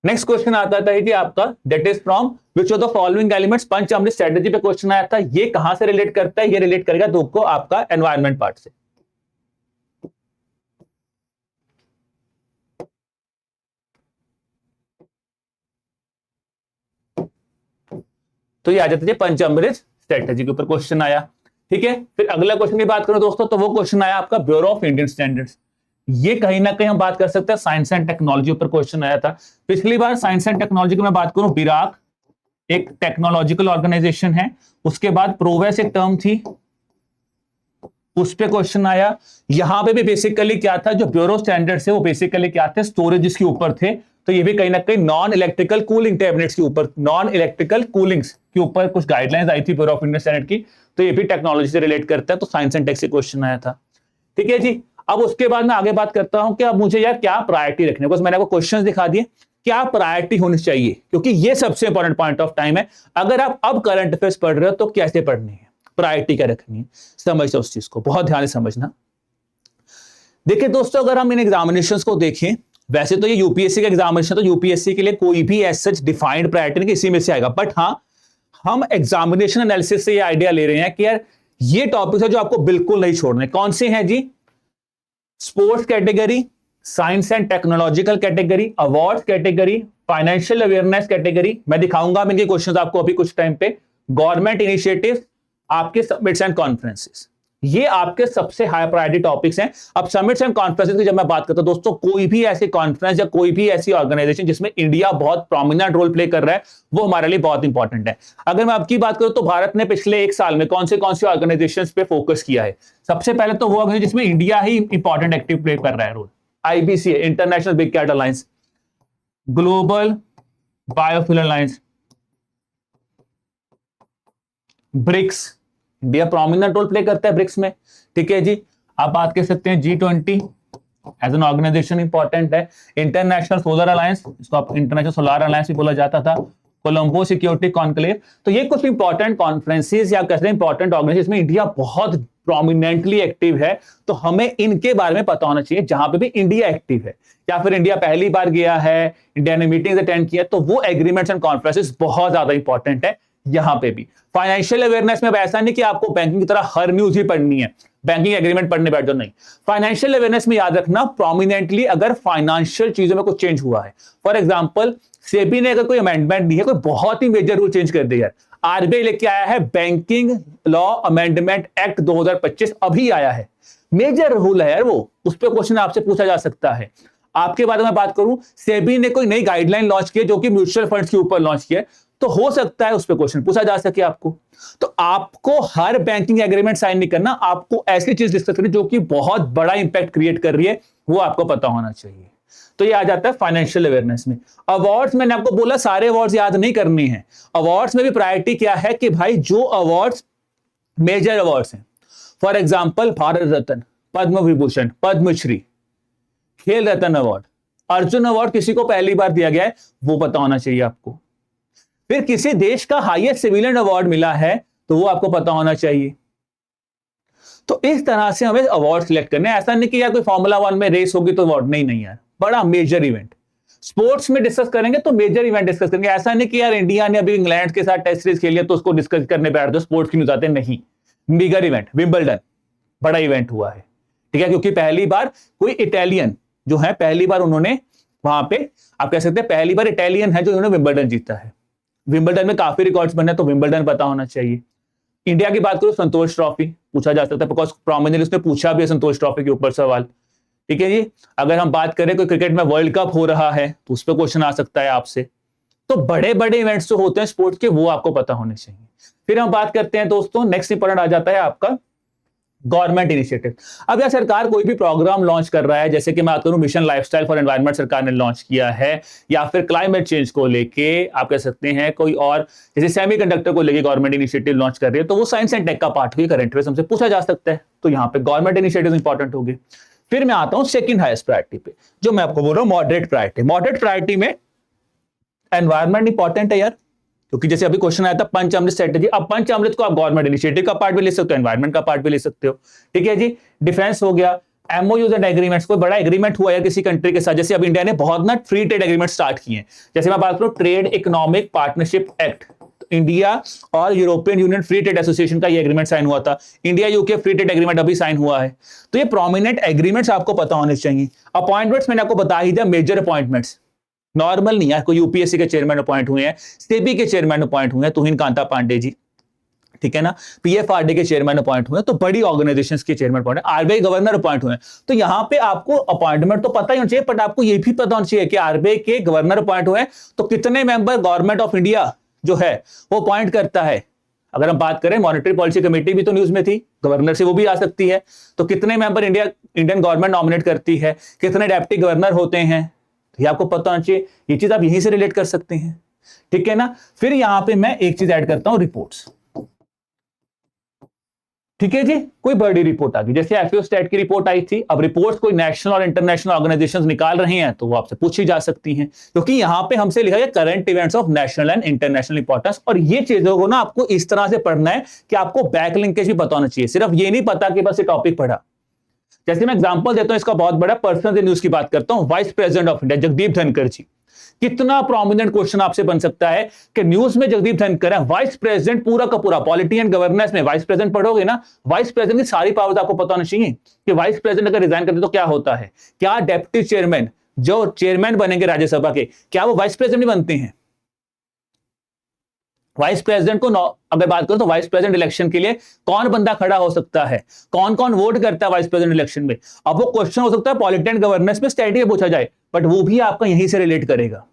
नेक्स्ट क्वेश्चन आता था जी आपका, that is from which of the following elements Panchamrit strategy पे क्वेश्चन आया था। ये कहां से रिलेट करता है, ये रिलेट करेगा तुमको आपका एनवायरमेंट पार्ट से। तो ये आ जाता है पंचामृत स्ट्रेटेजी के ऊपर क्वेश्चन आया। ठीक है, फिर अगला क्वेश्चन की बात करो दोस्तों, तो वो क्वेश्चन आया आपका ब्यूरो ऑफ इंडियन स्टैंडर्ड्स। ये कहीं ना कहीं हम बात कर सकते हैं साइंस एंड टेक्नोलॉजी ऊपर क्वेश्चन आया था। पिछली बार साइंस एंड टेक्नोलॉजी की मैं बात करूं, बिराक एक टेक्नोलॉजिकल ऑर्गेनाइजेशन है, उसके बाद प्रोवेस एक टर्म थी, उस पे क्वेश्चन आया। यहां पे भी बेसिकली क्या था, जो ब्यूरो स्टैंडर्ड्स है वो बेसिकली क्या थे, स्टोरेज के ऊपर थे। तो ये भी कहीं ना कहीं नॉन इलेक्ट्रिकल कूलिंग टैबलेट्स के ऊपर, नॉन इलेक्ट्रिकल कूलिंग्स के ऊपर कुछ गाइडलाइंस आई थी ब्यूरो ऑफ इंडियन स्टैंडर्ड की। तो ये भी टेक्नोलॉजी से रिलेट करता है, तो साइंस एंड टेक से क्वेश्चन आया था। ठीक है जी, अब उसके बाद मैं आगे बात करता हूं कि अब मुझे यार क्या प्रायोरिटी रखने, बस मैंने आपको क्वेश्चन दिखा दिए, क्या प्रायोरिटी होनी चाहिए, क्योंकि ये सबसे इंपॉर्टेंट पॉइंट ऑफ टाइम है। अगर आप अब करंट अफेयर्स पढ़ रहे हो तो कैसे पढ़नी है, प्रायोरिटी क्या रखनी है, समझो उस चीज को, बहुत ध्यान से समझना। देखिए दोस्तों, अगर हम इन एग्जामिनेशंस को देखें, वैसे तो ये यूपीएससी का एग्जामिनेशन, तो यूपीएससी के लिए कोई भी एज सच डिफाइंड प्रायोरिटी नहीं कि इसी में से आएगा, बट हाँ हम एग्जामिनेशन एनालिसिस से ये आइडिया ले रहे हैं कि यार ये टॉपिक्स है जो आपको बिल्कुल नहीं छोड़ने। कौन से हैं जी, sports category, science and technological category, awards category, financial awareness category, मैं दिखाऊंगा इनके क्वेश्चंस आपको अभी कुछ टाइम पे, गवर्नमेंट इनिशिएटिव, आपके समिट्स एंड कॉन्फ्रेंसेस, ये आपके सबसे हाई प्रायोरिटी टॉपिक्स हैं। अब समिट्स एंड कॉन्फ्रेंसेस की जब मैं बात करता हूं दोस्तों, कोई भी ऐसी कॉन्फ्रेंस या कोई भी ऐसी ऑर्गेनाइजेशन जिसमें इंडिया बहुत प्रोमिनेंट रोल प्ले कर रहा है, वो हमारे लिए बहुत इंपॉर्टेंट है। अगर मैं आपकी बात करूं तो भारत ने पिछले एक साल में कौन से ऑर्गेनाइजेशंस पे फोकस किया है, सबसे पहले तो वो ऑर्गेनाइजेशन जिसमें इंडिया ही इंपॉर्टेंट एक्टिव प्ले कर रहा है role, IBC, international big cat alliance, global biofuel alliance, BRICS, India prominent role play करता है ब्रिक्स में। ठीक है जी, आप बात कर सकते हैं G20 as an organisation important है, इंटरनेशनल सोलर अलायंस, इसको आप इंटरनेशनल सोलर अलायंस भी बोला जाता था, कोलंबो सिक्योरिटी कॉन्क्लेव। तो ये कुछ इंपॉर्टेंट कॉन्फ्रेंसेस या कहते हैं इंपॉर्टेंट ऑर्गेनाइजेशन में इंडिया बहुत प्रोमिनेंटली एक्टिव है, तो हमें इनके बारे में पता होना चाहिए जहां पे भी इंडिया एक्टिव है, या फिर इंडिया पहली बार गया है, इंडिया ने मीटिंग्स अटेंड किया, तो वो एग्रीमेंट्स एंड कॉन्फ्रेंसेस बहुत ज्यादा इंपॉर्टेंट है। यहां पे भी फाइनेंशियल अवेयरनेस में ऐसा नहीं कि आपको बैंकिंग की तरह हर न्यूज ही पढ़नी है, बैंकिंग एग्रीमेंट पढ़ने बैठ जाओ, नहीं। फाइनेंशियल अवेयरनेस में याद रखना, प्रोमिनेंटली अगर फाइनेंशियल चीजों में कुछ चेंज हुआ है, फॉर एग्जांपल सेबी ने अगर कोई अमेंडमेंट दी है, कोई बहुत ही मेजर रूल चेंज कर दिया है, आरबीआई लेके आया है बैंकिंग लॉ अमेंडमेंट एक्ट 2025, अभी आया है, मेजर रूल है यार वो, उस पर क्वेश्चन आपसे पूछा जा सकता है। आपके बारे में बात करूं, सेबी ने कोई नई गाइडलाइन लॉन्च की जो कि म्यूचुअल फंड्स के ऊपर लॉन्च किया, तो हो सकता है उस पर क्वेश्चन पूछा जा सके आपको। तो आपको हर बैंकिंग एग्रीमेंट साइन नहीं करना, आपको ऐसी चीज डिस्कस करनी जो कि बहुत बड़ा इंपैक्ट क्रिएट कर रही है, वो आपको पता होना चाहिए। तो ये आ जाता है फाइनेंशियल अवेयरनेस में। अवार्ड्स, मैंने आपको बोला सारे अवार्ड्स याद नहीं करने हैं, अवार्ड्स में भी प्रायोरिटी क्या है कि भाई जो अवार्ड्स मेजर अवार्ड्स हैं, फॉर एग्जांपल भारत रत्न, पद्म विभूषण, पद्मश्री, खेल रत्न अवार्ड, अर्जुन अवार्ड किसी को पहली बार दिया गया है, वो पता होना चाहिए आपको। फिर किसी देश का हाईएस्ट सिविलियन अवार्ड मिला है, तो वो आपको पता होना चाहिए। तो इस तरह से हमें अवार्ड सिलेक्ट करने, ऐसा नहीं कि यार कोई फॉर्मूला 1 में रेस होगी तो अवार्ड, नहीं नहीं यार, बड़ा मेजर इवेंट। स्पोर्ट्स में डिस्कस करेंगे तो मेजर इवेंट डिस्कस करेंगे, ऐसा नहीं कि यार इंडिया ने अभी इंग्लैंड के साथ टेस्ट सीरीज खेली है तो उसको डिस्कस करने बैठ दो, स्पोर्ट्स की न्यूज आते नहीं। बिगर इवेंट, विंबलडन बड़ा इवेंट हुआ है, ठीक है, क्योंकि पहली बार कोई इटालियन जो है, पहली बार उन्होंने वहां पे, आप कह सकते हैं पहली बार इटालियन है जो उन्होंने विंबलडन जीता है। विंबलडन में काफी रिकॉर्ड्स बने, तो विंबलडन पता होना चाहिए। इंडिया की बात करो, संतोष ट्रॉफी पूछा जा सकता है, बिकॉज प्रोमिनेंटली उसने पूछा भी है संतोष ट्रॉफी के ऊपर सवाल। ठीक है जी, अगर हम बात करें कोई क्रिकेट में वर्ल्ड कप हो रहा है तो उस पर क्वेश्चन आ सकता है आपसे। तो बड़े बड़े इवेंट्स जो होते हैं स्पोर्ट्स के, वो आपको पता होने चाहिए। फिर हम बात करते हैं दोस्तों, नेक्स्ट इंपॉर्टेंट आ जाता है आपका गवर्नमेंट इनिशिएटिव। अब यार सरकार कोई भी प्रोग्राम लॉन्च कर रहा है, जैसे कि मैं बात करूं मिशन लाइफस्टाइल फॉर एनवायरनमेंट सरकार ने लॉन्च किया है, या फिर क्लाइमेट चेंज को लेके आप कह सकते हैं कोई और, जैसे सेमीकंडक्टर को लेके गवर्नमेंट इनिशिएटिव लॉन्च कर रही है, तो वो साइंस एंड टेक का पार्ट हुई, करंट अफेयर्स हमसे पूछा जा सकता है, तो यहाँ पे गवर्नमेंट इनिशिएटिव इंपॉर्टेंट होगी। फिर मैं आता हूं सेकंड हाईएस्ट प्रायोरिटी पे, जो मैं आपको बोल रहा हूं मॉडरेट प्रायोरिटी। मॉडरेट प्रायोरिटी में एनवायरनमेंट इंपॉर्टेंट है यार, क्योंकि जैसे अभी क्वेश्चन आया था पंचामृत स्ट्रेटेजी, अब पंचामृत को आप गवर्नमेंट इनिशिएटिव का पार्ट भी ले सकते हो, एनवायरनमेंट का पार्ट भी ले सकते हो। ठीक है जी। डिफेंस हो गया, एमओयूज एंड एग्रीमेंट्स, कोई बड़ा एग्रीमेंट हुआ है किसी कंट्री के साथ, जैसे अब इंडिया ने बहुत ना फ्री ट्रेड एग्रीमेंट स्टार्ट किए हैं, जैसे मैं बात करूं trade economic partnership act, India और European union free trade association का ये एग्रीमेंट साइन हुआ था, India UK free trade agreement अभी साइन हुआ है। तो ये प्रोमिनेंट एग्रीमेंट्स आपको पता होने चाहिए। अपॉइंटमेंट्स मैंने आपको बता ही दिया, मेजर अपॉइंटमेंट्स, नॉर्मल नहीं है, कोई यूपीएससी के चेयरमैन अपॉइंट हुए हैं, सेबी के चेयरमैन अपॉइंट हुए हैं, तुहिन कांता पांडे जी, ठीक है ना, पीएफआरडी के चेयरमैन अपॉइंट हुए हैं, तो बड़ी ऑर्गेनाइजेशंस के chairman appoint, RBI governor appoint हुए हैं। तो यहां पे आपको अपॉइंटमेंट तो पता ही होना चाहिए, बट आपको ये भी पता होना चाहिए कि आरबीआई के गवर्नर अपॉइंट हुए हैं तो कितने मेंबर गवर्नमेंट ऑफ इंडिया जो है वो अपॉइंट करता है। अगर हम बात करें मॉनेटरी पॉलिसी कमेटी भी तो न्यूज में थी, गवर्नर से वो भी आ सकती है, तो कितने मेंबर इंडियन गवर्नमेंट नॉमिनेट करती है, कितने डेप्टी गवर्नर होते हैं, ये आपको पता होना चाहिए। ये चीज आप यहीं से रिलेट कर सकते हैं, ठीक है ना। फिर यहां पे मैं एक चीज ऐड करता हूं, रिपोर्ट्स, ठीक है जी। कोई बड़ी रिपोर्ट आ गई, जैसे एफएओ स्टैट की रिपोर्ट आई थी, अब रिपोर्ट्स कोई नेशनल और इंटरनेशनल ऑर्गेनाइजेशंस निकाल रही हैं तो वो आपसे पूछी जा सकती हैं, क्योंकि यहां पे हमसे लिखा है current events of national and international importance, और ये चीजों को ना आपको इस तरह से पढ़ना है कि आपको बैक लिंकेज भी पता होना चाहिए, सिर्फ ये नहीं पता कि बस ये टॉपिक पढ़ा। जैसे मैं एग्जांपल देता हूं इसका बहुत बड़ा, पर्सनल न्यूज की बात करता हूं, vice president of India Jagdeep Dhankhar ji, कितना प्रोमिनेंट क्वेश्चन आपसे बन सकता है कि न्यूज में जगदीप धनखड़ है वाइस प्रेसिडेंट, पूरा का पूरा पॉलिटी एंड गवर्नेंस में वाइस प्रेसिडेंट पढ़ोगे ना, वाइस प्रेसिडेंट की सारी पावर्स आपको पता होनी चाहिए कि वाइस प्रेसिडेंट अगर रिजाइन करते तो क्या होता है, क्या डेप्यूटी चेयरमैन जो चेयरमैन बनेंगे राज्यसभा के, क्या वो वाइस प्रेसिडेंट भी बनते हैं। वाइस प्रेसिडेंट को अगर बात करो तो वाइस प्रेसिडेंट इलेक्शन के लिए कौन बंदा खड़ा हो सकता है, कौन कौन वोट करता है वाइस प्रेसिडेंट इलेक्शन में। अब वो क्वेश्चन हो सकता है पॉलिटी एंड गवर्नेंस में स्ट्रेटजी पूछा जाए, बट वो भी आपका यहीं से रिलेट करेगा।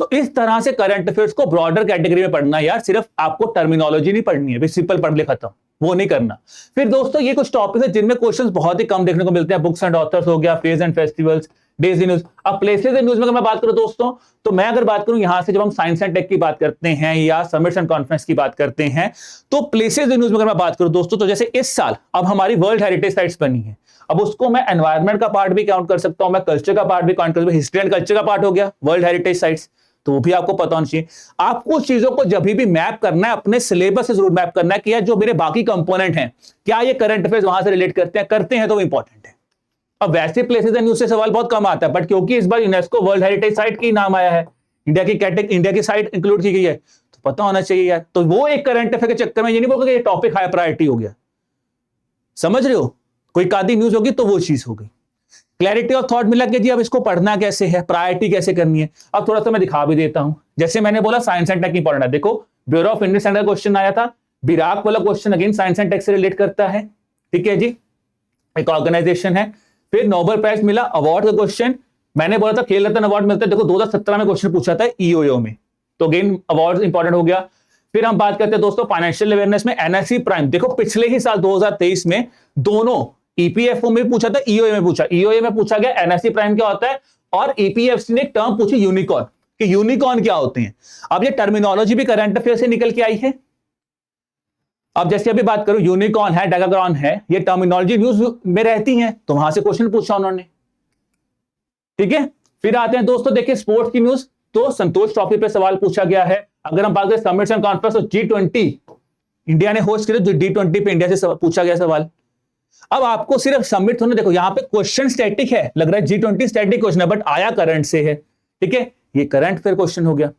तो इस तरह से करंट अफेयर्स को ब्रॉडर कैटेगरी में पढ़ना यार, सिर्फ आपको टर्मिनोलॉजी नहीं पढ़नी है, सिंपल पढ़ ले खत्म, वो नहीं करना। फिर दोस्तों ये कुछ टॉपिक है जिनमें क्वेश्चंस बहुत ही कम देखने को मिलते हैं, बुक्स एंड ऑथर्स हो गया, phase and festivals, days in news. अब प्लेसेस इन न्यूज में अगर मैं बात करूं दोस्तों, तो मैं अगर बात करूं यहां से जब हम साइंस एंड टेक की बात करते हैं या समिट्स एंड कॉन्फ्रेंस की बात करते हैं, तो प्लेसेस इन न्यूज में अगर मैं बात करूं दोस्तों, तो जैसे इस साल अब हमारी वर्ल्ड हेरिटेज साइट्स बनी है, अब उसको मैं एनवायरमेंट का पार्ट भी काउंट कर सकता हूं, मैं कल्चर का पार्ट भी काउंट कर सकता हूं, हिस्ट्री एंड कल्चर का पार्ट हो गया वर्ल्ड हेरिटेज साइट्स, तो वो भी आपको पता होना चाहिए। आपको चीजों को जब भी मैप करना है अपने सिलेबस से जरूर मैप करना है कि यार जो मेरे बाकी कंपोनेंट हैं क्या ये करंट अफेयर्स वहां से रिलेट करते हैं तो वो इंपॉर्टेंट है। अब वैसे प्लेसेस एंड न्यूज से सवाल बहुत कम आता है, बट क्योंकि इस बार यूनेस्को वर्ल्ड हेरिटेज साइट की नाम आया है, इंडिया की साइट इंक्लूड की गई है, तो पता होना चाहिए यार। तो वो एक करंट अफेयर के चक्कर में ये नहीं बोलोगे ये टॉपिक हाई प्रायोरिटी हो गया, समझ रहे हो, कोई कादी न्यूज होगी तो वो चीज हो गई। क्लैरिटी ऑफ थॉट मिला कि जी अब इसको पढ़ना कैसे है, प्रायोरिटी कैसे करनी है। अब थोड़ा सा मैं दिखा भी देता हूं, जैसे मैंने बोला साइंस एंड टेक इंपॉर्टेंट है, देखो bureau of Indian standard question आया था, बिराक वाला question again science and tech से रिलेट करता है, ठीक है जी, एक ऑर्गेनाइजेशन है। फिर नोबेल प्राइज मिला, अवार्ड का क्वेश्चन मैंने बोला था खेल रत्न अवार्ड मिलता है, देखो 2017 में क्वेश्चन पूछा था ईओयो में, तो अगेन अवार्ड इंपॉर्टेंट हो गया। फिर हम बात करते हैं दोस्तों फाइनेंशियल अवेयरनेस में, एनएससी प्राइम, देखो पिछले ही साल 2023 में दोनों ईपीएफओ में पूछा था, ईओए में पूछा, ईओए में पूछा गया एनएससी प्राइम क्या होता है, और ईपीएफसी ने टर्म पूछी यूनिकॉर्न, कि यूनिकॉर्न क्या होते हैं। अब ये टर्मिनोलॉजी भी करंट अफेयर से निकल के आई है। अब जैसे अभी बात करूं यूनिकॉर्न है, डेकाग्रॉन है, ये टर्मिनोलॉजी न्यूज में रहती हैं, तो वहां से क्वेश्चन पूछा उन्होंने, ठीक है। फिर आते हैं दोस्तों देखिए स्पोर्ट्स की न्यूज, तो संतोष ट्रॉफी पे सवाल पूछा गया है। अगर हम बात करें समिट्स एंड कॉन्फ्रेंस, तो G20 इंडिया ने होस्ट किया, तो G20 पे इंडिया से पूछा गया सवाल। अब आपको सिर्फ सबमिट होने, देखो यहां पे क्वेश्चन स्टैटिक है, लग रहा है G20 स्टैटिक क्वेश्चन है, बट आया करंट से है, ठीक है, ये करंट फिर क्वेश्चन हो गया।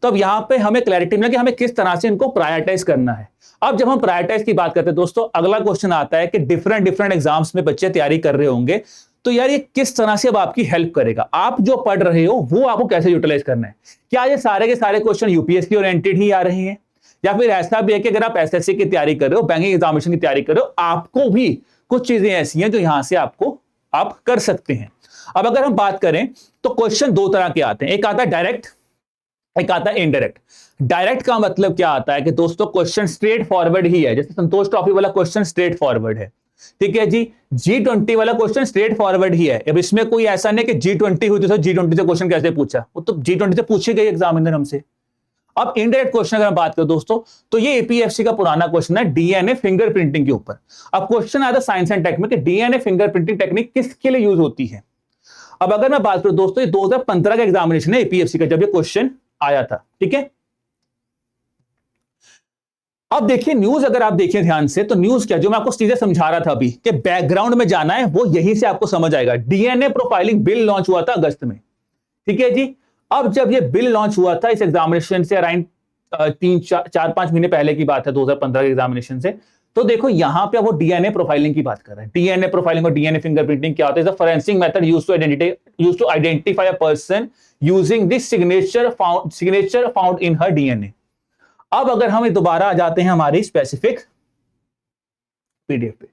तो अब यहां पे हमें क्लैरिटी मिला कि हमें किस तरह से इनको प्रायोरिटाइज करना है। अब जब हम प्रायोरिटाइज की बात करते हैं दोस्तों, अगला क्वेश्चन आता है कि डिफरेंट एग्जाम्स में बच्चे तैयारी कर रहे होंगे, तो यार ये किस तरह से अब आपकी हेल्प करेगा, आप जो पढ़ रहे हो वो आपको कैसे यूटिलाइज करना है। क्या ये सारे के सारे क्वेश्चन यूपीएससी ओरिएंटेड ही आ रहे हैं, या फिर ऐसा भी है कि अगर आप एसएससी की तैयारी कर रहे हो, बैंकिंग एग्जामिनेशन की तैयारी कर रहे हो, आपको भी कुछ चीजें ऐसी हैं जो यहां से आपको आप कर सकते हैं। अब अगर हम बात करें तो क्वेश्चन दो तरह के आते हैं, एक आता है डायरेक्ट, एक आता है इनडायरेक्ट। डायरेक्ट का मतलब क्या आता है कि दोस्तों क्वेश्चन स्ट्रेट फॉरवर्ड ही है, जैसे संतोष ट्रॉफी वाला क्वेश्चन स्ट्रेट फॉरवर्ड है, ठीक है जी। G20 वाला क्वेश्चन स्ट्रेट फॉरवर्ड ही है, अब इसमें कोई ऐसा नहीं कि G20 हुई तो G20 से क्वेश्चन कैसे पूछा, वो तो G20 से पूछी गई एग्जामिनर हमसे। अब इनडायरेक्ट क्वेश्चन अगर हम बात करें दोस्तों, तो ये एपीएफसी का पुराना क्वेश्चन है डीएनए फिंगरप्रिंटिंग के ऊपर। अब क्वेश्चन आया था साइंस एंड टेक में कि डीएनए फिंगरप्रिंटिंग टेक्निक किसके लिए यूज होती है। अब अगर मैं बात करूं दोस्तों, ये 2015 का एग्जामिनेशन है एपीएफसी का, जब ये क्वेश्चन आया था, ठीक है। अब देखिए न्यूज अगर आप देखें ध्यान से, तो न्यूज क्या, जो मैं आपको सीधे समझा रहा था अभी कि बैकग्राउंड में जाना है, वो यहीं से आपको समझ आएगा। डीएनए प्रोफाइलिंग बिल लॉन्च हुआ था अगस्त में, ठीक है जी। अब जब ये बिल लॉन्च हुआ था इस एग्जामिनेशन से अराउंड 3-4-5 महीने पहले की बात है, 2015 के एग्जामिनेशन से, तो देखो यहां पे वो डीएनए प्रोफाइलिंग की बात कर रहे हैं। डीएनए प्रोफाइलिंग और डीएनए फिंगरप्रिंटिंग क्या होता है? Forensic method used to identify a person using this signature found in her DNA. अब अगर हम दोबारा आ जाते हैं हमारी स्पेसिफिक पीडीएफ पे,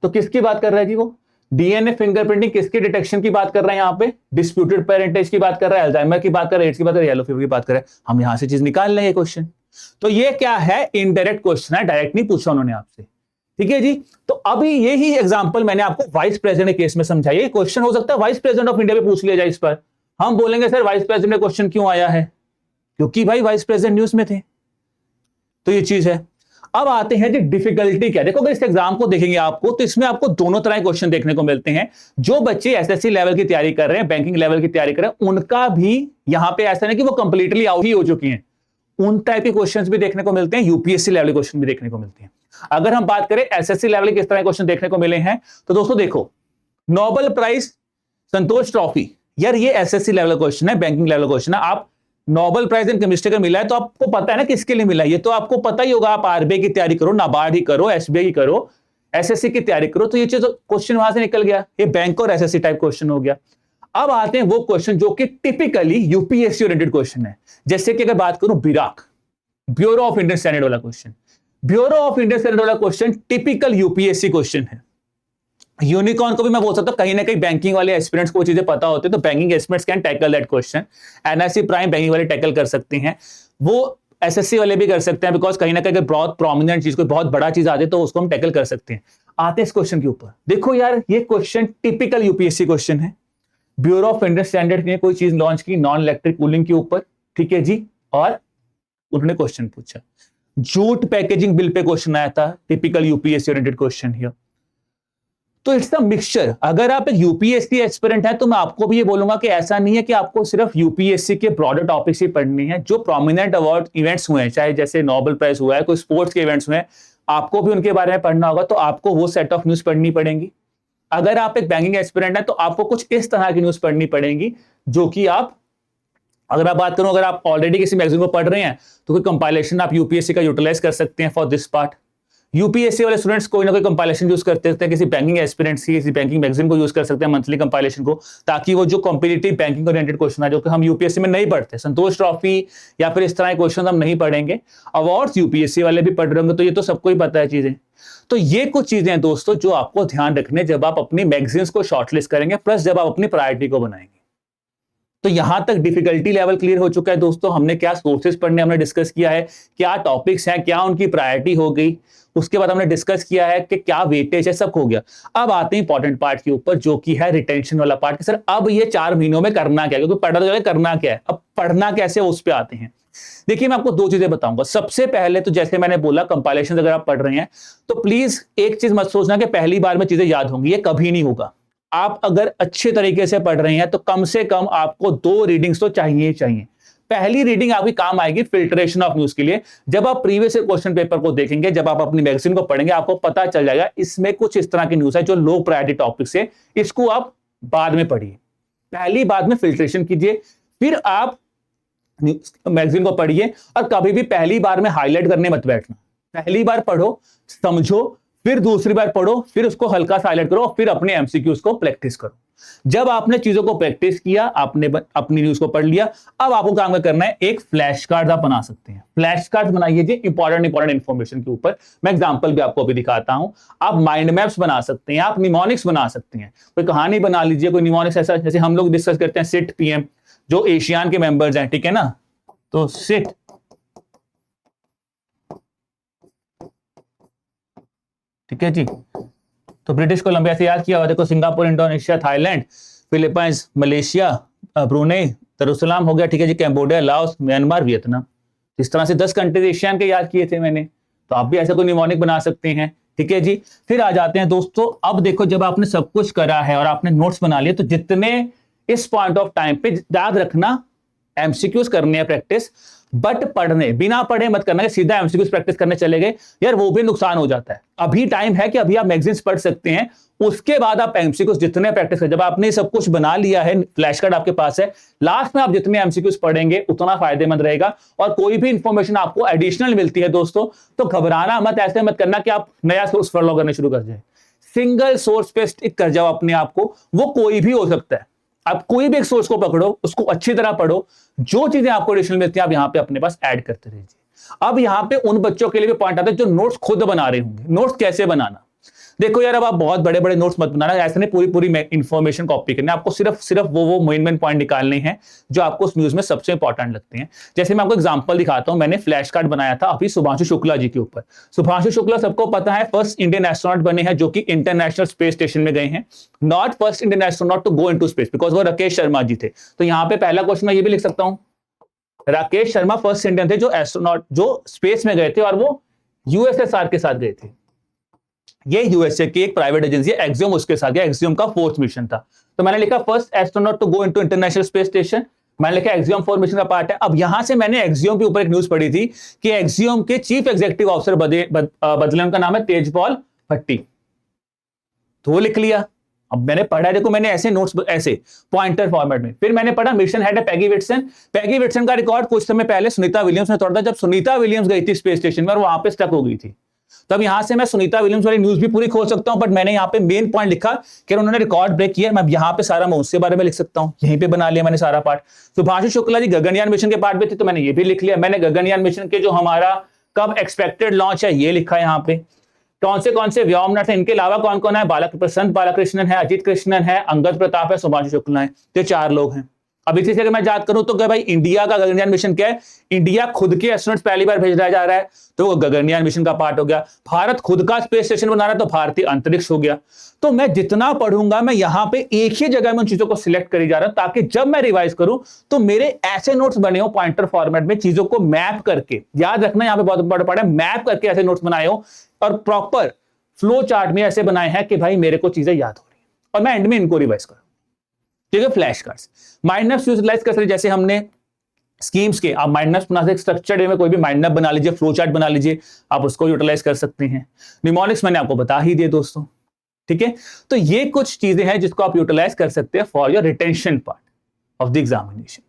तो किसकी बात कर रहा है जी वो? डीएनए फिंगरप्रिंटिंग किसके डिटेक्शन की बात कर रहे हैं? यहां पे डिस्प्यूटेड पेरेंटेज की बात कर रहा है, अल्जाइमर की बात कर रहा है, एड्स की बात कर रहा है, येलो फीवर की बात कर रहा है। हम यहां से चीज निकाल लेंगे क्वेश्चन। तो ये क्या है? इनडायरेक्ट क्वेश्चन है, डायरेक्ट नहीं पूछा उन्होंने आपसे, ठीक है जी। तो अभी यही एग्जांपल मैंने आपको वाइस प्रेसिडेंट के केस में समझाई। क्वेश्चन हो सकता है वाइस प्रेसिडेंट ऑफ इंडिया पे पूछ लिया जाए इस पर। हम बोलेंगे सर वाइस प्रेसिडेंट का क्वेश्चन क्यों आया है? क्योंकि भाई वाइस प्रेसिडेंट न्यूज में थे। तो ये चीज है। अब आते हैं जी डिफिकल्टी क्या। देखो अगर इस एग्जाम को देखेंगे आपको, तो इसमें आपको दोनों तरह के क्वेश्चन देखने को मिलते हैं। जो बच्चे एसएससी लेवल की तैयारी कर रहे हैं, बैंकिंग लेवल की तैयारी कर रहे हैं, उनका भी यहां पे ऐसा नहीं कि वो कंप्लीटली आउट ही हो चुकी हैं, उन टाइप के क्वेश्चंस भी देखने को मिलते हैं, यूपीएससी लेवल के क्वेश्चन भी देखने को मिलते हैं। अगर हम बात करें एसएससी लेवल के किस तरह के क्वेश्चन देखने को मिले हैं, तो दोस्तों देखो, नोबेल प्राइज संतोष ट्रॉफी, यार ये एसएससी लेवल का क्वेश्चन है, बैंकिंग लेवल का क्वेश्चन है। आप नोबेल प्राइज इन केमिस्ट्री का मिला है, तो आपको पता है ना किसके लिए मिला है, ये तो आपको पता ही होगा। आप आरबीआई की तैयारी करो, नाबार्ड ही करो, एसबीआई की करो, एसएससी की तैयारी करो, तो ये चीज क्वेश्चन वहां से निकल गया। ये बैंक और एसएससी टाइप क्वेश्चन हो गया। अब आते हैं वो क्वेश्चन जो कि टिपिकली यूपीएससी ओरिएंटेड क्वेश्चन है। जैसे कि अगर बात करूं BIRAC, bureau of Indian standard वाला question, bureau of Indian standard वाला क्वेश्चन टिपिकल यूपीएससी क्वेश्चन है। यूनिकॉर्न को भी मैं बोल सकता हूं, कहीं ना कहीं बैंकिंग वाले एस्पिरेंट्स को चीजें पता होती है, तो banking aspirants can tackle that question. NIC prime banking वाले टैकल कर सकते हैं, वो एसएससी वाले भी कर सकते हैं, बिकॉज कहीं ना कहीं बहुत प्रोमिनेंट चीज, कोई बहुत बड़ा चीज आ जाए तो उसको हम टैकल कर सकते हैं। आते हैं इस क्वेश्चन के ऊपर। देखो यार ये क्वेश्चन टिपिकल यूपीएससी क्वेश्चन है। ब्यूरो ऑफ इंडियन स्टैंडर्ड ने कोई चीज लॉन्च की नॉन इलेक्ट्रिक कूलिंग के ऊपर, ठीक है जी, और उन्होंने क्वेश्चन पूछा। Jute packaging bill pay question आया था, typical UPSC oriented question here. तो इट्स अ मिक्सचर। अगर आप एक यूपीएससी एस्पिरेंट है, तो मैं आपको भी ये बोलूंगा कि ऐसा नहीं है कि आपको सिर्फ यूपीएससी के ब्रॉडर टॉपिक्स ही पढ़नी है। जो प्रोमिनेंट अवार्ड इवेंट्स हुए हैं, चाहे जैसे नोबेल प्राइज हुआ है, कोई स्पोर्ट्स के इवेंट्स हुए हैं, आपको भी उनके बारे में पढ़ना होगा, तो आपको वो सेट ऑफ न्यूज पढ़नी पड़ेंगी। अगर आप एक बैंकिंग एस्पिरेंट है, तो आपको कुछ इस तरह की न्यूज पढ़नी पड़ेंगी, जो कि आप, अगर आप बात करूं, अगर आप ऑलरेडी किसी मैगजीन को पढ़ रहे हैं, तो कोई कंपाइलेशन आप यूपीएससी का यूटिलाइज कर सकते हैं फॉर दिस पार्ट। यूपीएससी वाले स्टूडेंट्स कोई ना कोई कंपाइलेशन यूज करते हैं, किसी बैंकिंग एस्पिरेंट्स की किसी बैंकिंग मैगजीन को यूज कर सकते हैं, मंथली कंपाइलेशन को, ताकि वो जो कॉम्पिटिटिव बैंकिंग ओरिएंटेड क्वेश्चन है, जो कि हम यूपीएससी में नहीं पढ़ते, संतोष ट्रॉफी या फिर इस तरह के क्वेश्चन हम नहीं पढ़ेंगे। अवार्ड्स यूपीएससी वाले भी पढ़ रहे होंगे, तो ये तो सबको ही पता है चीजें। तो ये कुछ चीजें हैं दोस्तों जो आपको ध्यान रखने जब आप अपनी मैगजीन्स को शॉर्टलिस्ट करेंगे, प्लस जब आप अपनी प्रायोरिटी को बनाएंगे। तो यहां तक डिफिकल्टी लेवल क्लियर हो चुका है दोस्तों। हमने क्या सोर्सेज पढ़ने हमने डिस्कस किया है, क्या टॉपिक्स हैं, क्या उनकी प्रायोरिटी हो गई, उसके बाद हमने डिस्कस किया है कि क्या वेटेज है, सब हो गया। अब आते हैं इंपॉर्टेंट पार्ट के ऊपर, जो कि है रिटेंशन वाला पार्ट कि सर अब ये 4 महीनों में करना क्या है, क्योंकि पढ़ा तो करना क्या है, अब पढ़ना कैसे, उस पर आते हैं। देखिए मैं आपको 2 चीजें बताऊंगा। सबसे पहले तो जैसे मैंने बोला, कंपाइलेशन अगर आप पढ़ रहे हैं, तो प्लीज एक चीज मत सोचना कि पहली बार में चीजें याद होंगी, ये कभी नहीं होगा। आप अगर अच्छे तरीके से पढ़ रहे हैं, तो कम से कम आपको 2 रीडिंग्स तो चाहिए ही चाहिए। पहली रीडिंग आपकी काम आएगी फिल्ट्रेशन ऑफ न्यूज के लिए। जब आप प्रीवियस क्वेश्चन पेपर को देखेंगे, जब आप अपनी मैगजीन को पढ़ेंगे, आपको पता चल जाएगा इसमें कुछ इस तरह की न्यूज है जो लो प्रायोरिटी टॉपिक्स है, इसको आप बाद में पढ़िए। पहली बात में फिल्ट्रेशन कीजिए, फिर आप मैगजीन को पढ़िए। और कभी भी पहली बार में हाईलाइट करने मत बैठना। पहली बार पढ़ो, समझो, फिर दूसरी बार पढ़ो, फिर उसको हल्का सा हाईलाइट करो, फिर अपने एमसीक्यूज को प्रैक्टिस करो। जब आपने चीजों को प्रैक्टिस किया, आपने अपनी न्यूज को पढ़ लिया, अब आपको काम करना है, एक फ्लैश कार्ड आप बना सकते हैं। फ्लैश कार्ड बनाइए जी इंपॉर्टेंट इंफॉर्मेशन के ऊपर। मैं एग्जांपल भी आपको अभी दिखाता हूं। आप माइंड मैप्स बना सकते हैं, आप निमोनिक्स बना सकते हैं, कोई कहानी बना लीजिए, कोई निमोनिक्स ऐसा, जैसे हम लोग डिस्कस करते हैं सिट पीएम, जो एशियान के मेंबर्स हैं, ठीक है ना, तो सिट, ठीक है जी, तो ब्रिटिश कोलंबिया से याद किया हुआ, देखो Singapore, Indonesia, Thailand, Philippines, Malaysia, Brunei, Darussalam हो गया, ठीक है जी, कैम्बोडिया, लाओस, म्यांमार, वियतनाम। इस तरह से 10 कंट्रीज एशियन के याद किए थे मैंने, तो आप भी ऐसा कोई निमोनिक बना सकते हैं, ठीक है जी। फिर आ जाते हैं दोस्तों, अब देखो जब आपने सब कुछ करा है और आपने नोट्स बना लिए, तो जितने इस पॉइंट ऑफ टाइम पे याद रखना एमसीक्यूज करने हैं प्रैक्टिस, बट पढ़ने बिना पढ़े मत करना कि सीधा एमसीक्यूज प्रैक्टिस करने चले गए, यार वो भी नुकसान हो जाता है। अभी टाइम है कि अभी आप मैगजीन्स पढ़ सकते हैं, उसके बाद आप एमसीक्यूज जितने प्रैक्टिस करें, जब आपने सब कुछ बना लिया है, फ्लैश कार्ड आपके पास है, लास्ट में आप जितने एमसीक्यूज पढ़ेंगे उतना फायदेमंद रहेगा। और कोई भी इंफॉर्मेशन आपको एडिशनल मिलती है दोस्तों, तो घबराना मत, ऐसे मत करना कि आप नया सोर्स फॉलो करना शुरू कर जाए। सिंगल सोर्स पे स्टिक कर जाओ अपने आप को, वो कोई भी हो सकता है। आप कोई भी एक सोर्स को पकड़ो, उसको अच्छी तरह पढ़ो, जो चीजें आपको एडिशनल मिलती हैं आप यहां पे अपने पास ऐड करते रहिए। अब यहां पे उन बच्चों के लिए भी पॉइंट आता है जो नोट्स खुद बना रहे होंगे। नोट्स कैसे बनाना, देखो यार, अब आप बहुत बड़े बड़े नोट्स मत बनाना, ऐसे नहीं पूरी पूरी इंफॉर्मेशन कॉपी करना, आपको सिर्फ वो मेन पॉइंट निकालने हैं जो आपको उस न्यूज में सबसे इंपॉर्टेंट लगते हैं। जैसे मैं आपको एग्जांपल दिखाता हूं, मैंने फ्लैश कार्ड बनाया था अभी शुभांशु शुक्ला जी के ऊपर। शुभांशु शुक्ला सबको पता है फर्स्ट इंडियन एस्ट्रोनॉट बने हैं जो कि इंटरनेशनल स्पेस स्टेशन में गए हैं, not first Indian astronaut to go into space, because वो राकेश शर्मा जी थे। तो यहां पे पहला क्वेश्चन मैं ये भी लिख सकता हूं, राकेश शर्मा फर्स्ट इंडियन थे जो एस्ट्रोनॉट जो स्पेस में गए थे, और वो यूएसएसआर के साथ गए थे। ये यूएसए की एक प्राइवेट एजेंसी है एक्सियोम, उसके साथ गया, एक्सियोम का 4th मिशन था। तो मैंने लिखा first astronaut to go into international space station, मैंने लिखा एक्सियोम 4 मिशन का पार्ट है। अब यहां से मैंने एक्सियोम के ऊपर एक न्यूज पढ़ी थी कि एक्सियोम के चीफ एग्जीक्यूटिव ऑफिसर बदले, उनका नाम है तेजपाल भट्टी, तो वो लिख लिया। अब मैंने पढ़ा, देखो मैंने ऐसे नोट्स ऐसे पॉइंटर फॉर्मेट में। फिर मैंने पढ़ा मिशन हेड है पैगी विटसन। पैगी विटसन का रिकॉर्ड कुछ समय पहले सुनीता विलियम्स ने तोड़ा था, जब सुनीता विलियम्स गई थी स्पेस स्टेशन में और वहां पे स्टक हो गई थी। तब यहां से मैं सुनीता विलियम्स वाली न्यूज भी पूरी खोल सकता हूं, बट मैंने यहां पे मेन पॉइंट लिखा कि उन्होंने रिकॉर्ड ब्रेक किया। मैं यहां पे सारा मैं उसके बारे में लिख सकता हूं, यहीं पे बना लिया मैंने सारा पार्ट। शुभांशु शुक्ला जी गगनयान मिशन के पार्ट पे थे, तो मैंने ये भी लिख लिया। मैंने गगनयान मिशन के जो हमारा कब एक्सपेक्टेड लॉन्च है ये लिखा है यहाँ पे। कौन से व्योमनट है, इनके अलावा कौन कौन है, प्रसन्न बालाकृष्णन है, अजीत कृष्णन है, अंगद प्रताप है, शुभांशु शुक्ला है, ये 4 लोग हैं। अब इसी से अगर मैं याद करूं तो भाई इंडिया का गगनयान मिशन क्या है, इंडिया खुद के एस्ट्रोनॉट्स पहली बार भेजा जा रहा है, तो वो गगनयान मिशन का पार्ट हो गया। भारत खुद का स्पेस स्टेशन बना रहा है, तो भारतीय अंतरिक्ष हो गया। तो मैं जितना पढ़ूंगा मैं यहां पे एक ही जगह में उन चीजों को सिलेक्ट करी जा रहा हूं, ताकि जब मैं रिवाइज करूं तो मेरे ऐसे नोट्स बने हो पॉइंटर फॉर्मेट में, चीजों को मैप करके। याद रखना यहां पे बहुत इंपॉर्टेंट पार्ट है, मैप करके ऐसे नोट्स बनाए हो और प्रॉपर फ्लो चार्ट में ऐसे बनाए हैं कि भाई मेरे को चीजें याद हो रही है और मैं एंड में इनको रिवाइज करूं। ठीक है, flash cards mind maps utilise कर सकते, जैसे हमने स्कीम्स के, आप माइंड मैप्स बना सकते, स्ट्रक्चर्ड वे में कोई भी माइंड मैप बना लीजिए, फ्लो चार्ट बना लीजिए, आप उसको यूटिलाइज कर सकते हैं। निमोनिक्स मैंने आपको बता ही दिए दोस्तों, ठीक है। तो ये कुछ चीजें हैं जिसको आप यूटिलाइज कर सकते हैं for your retention part of the examination.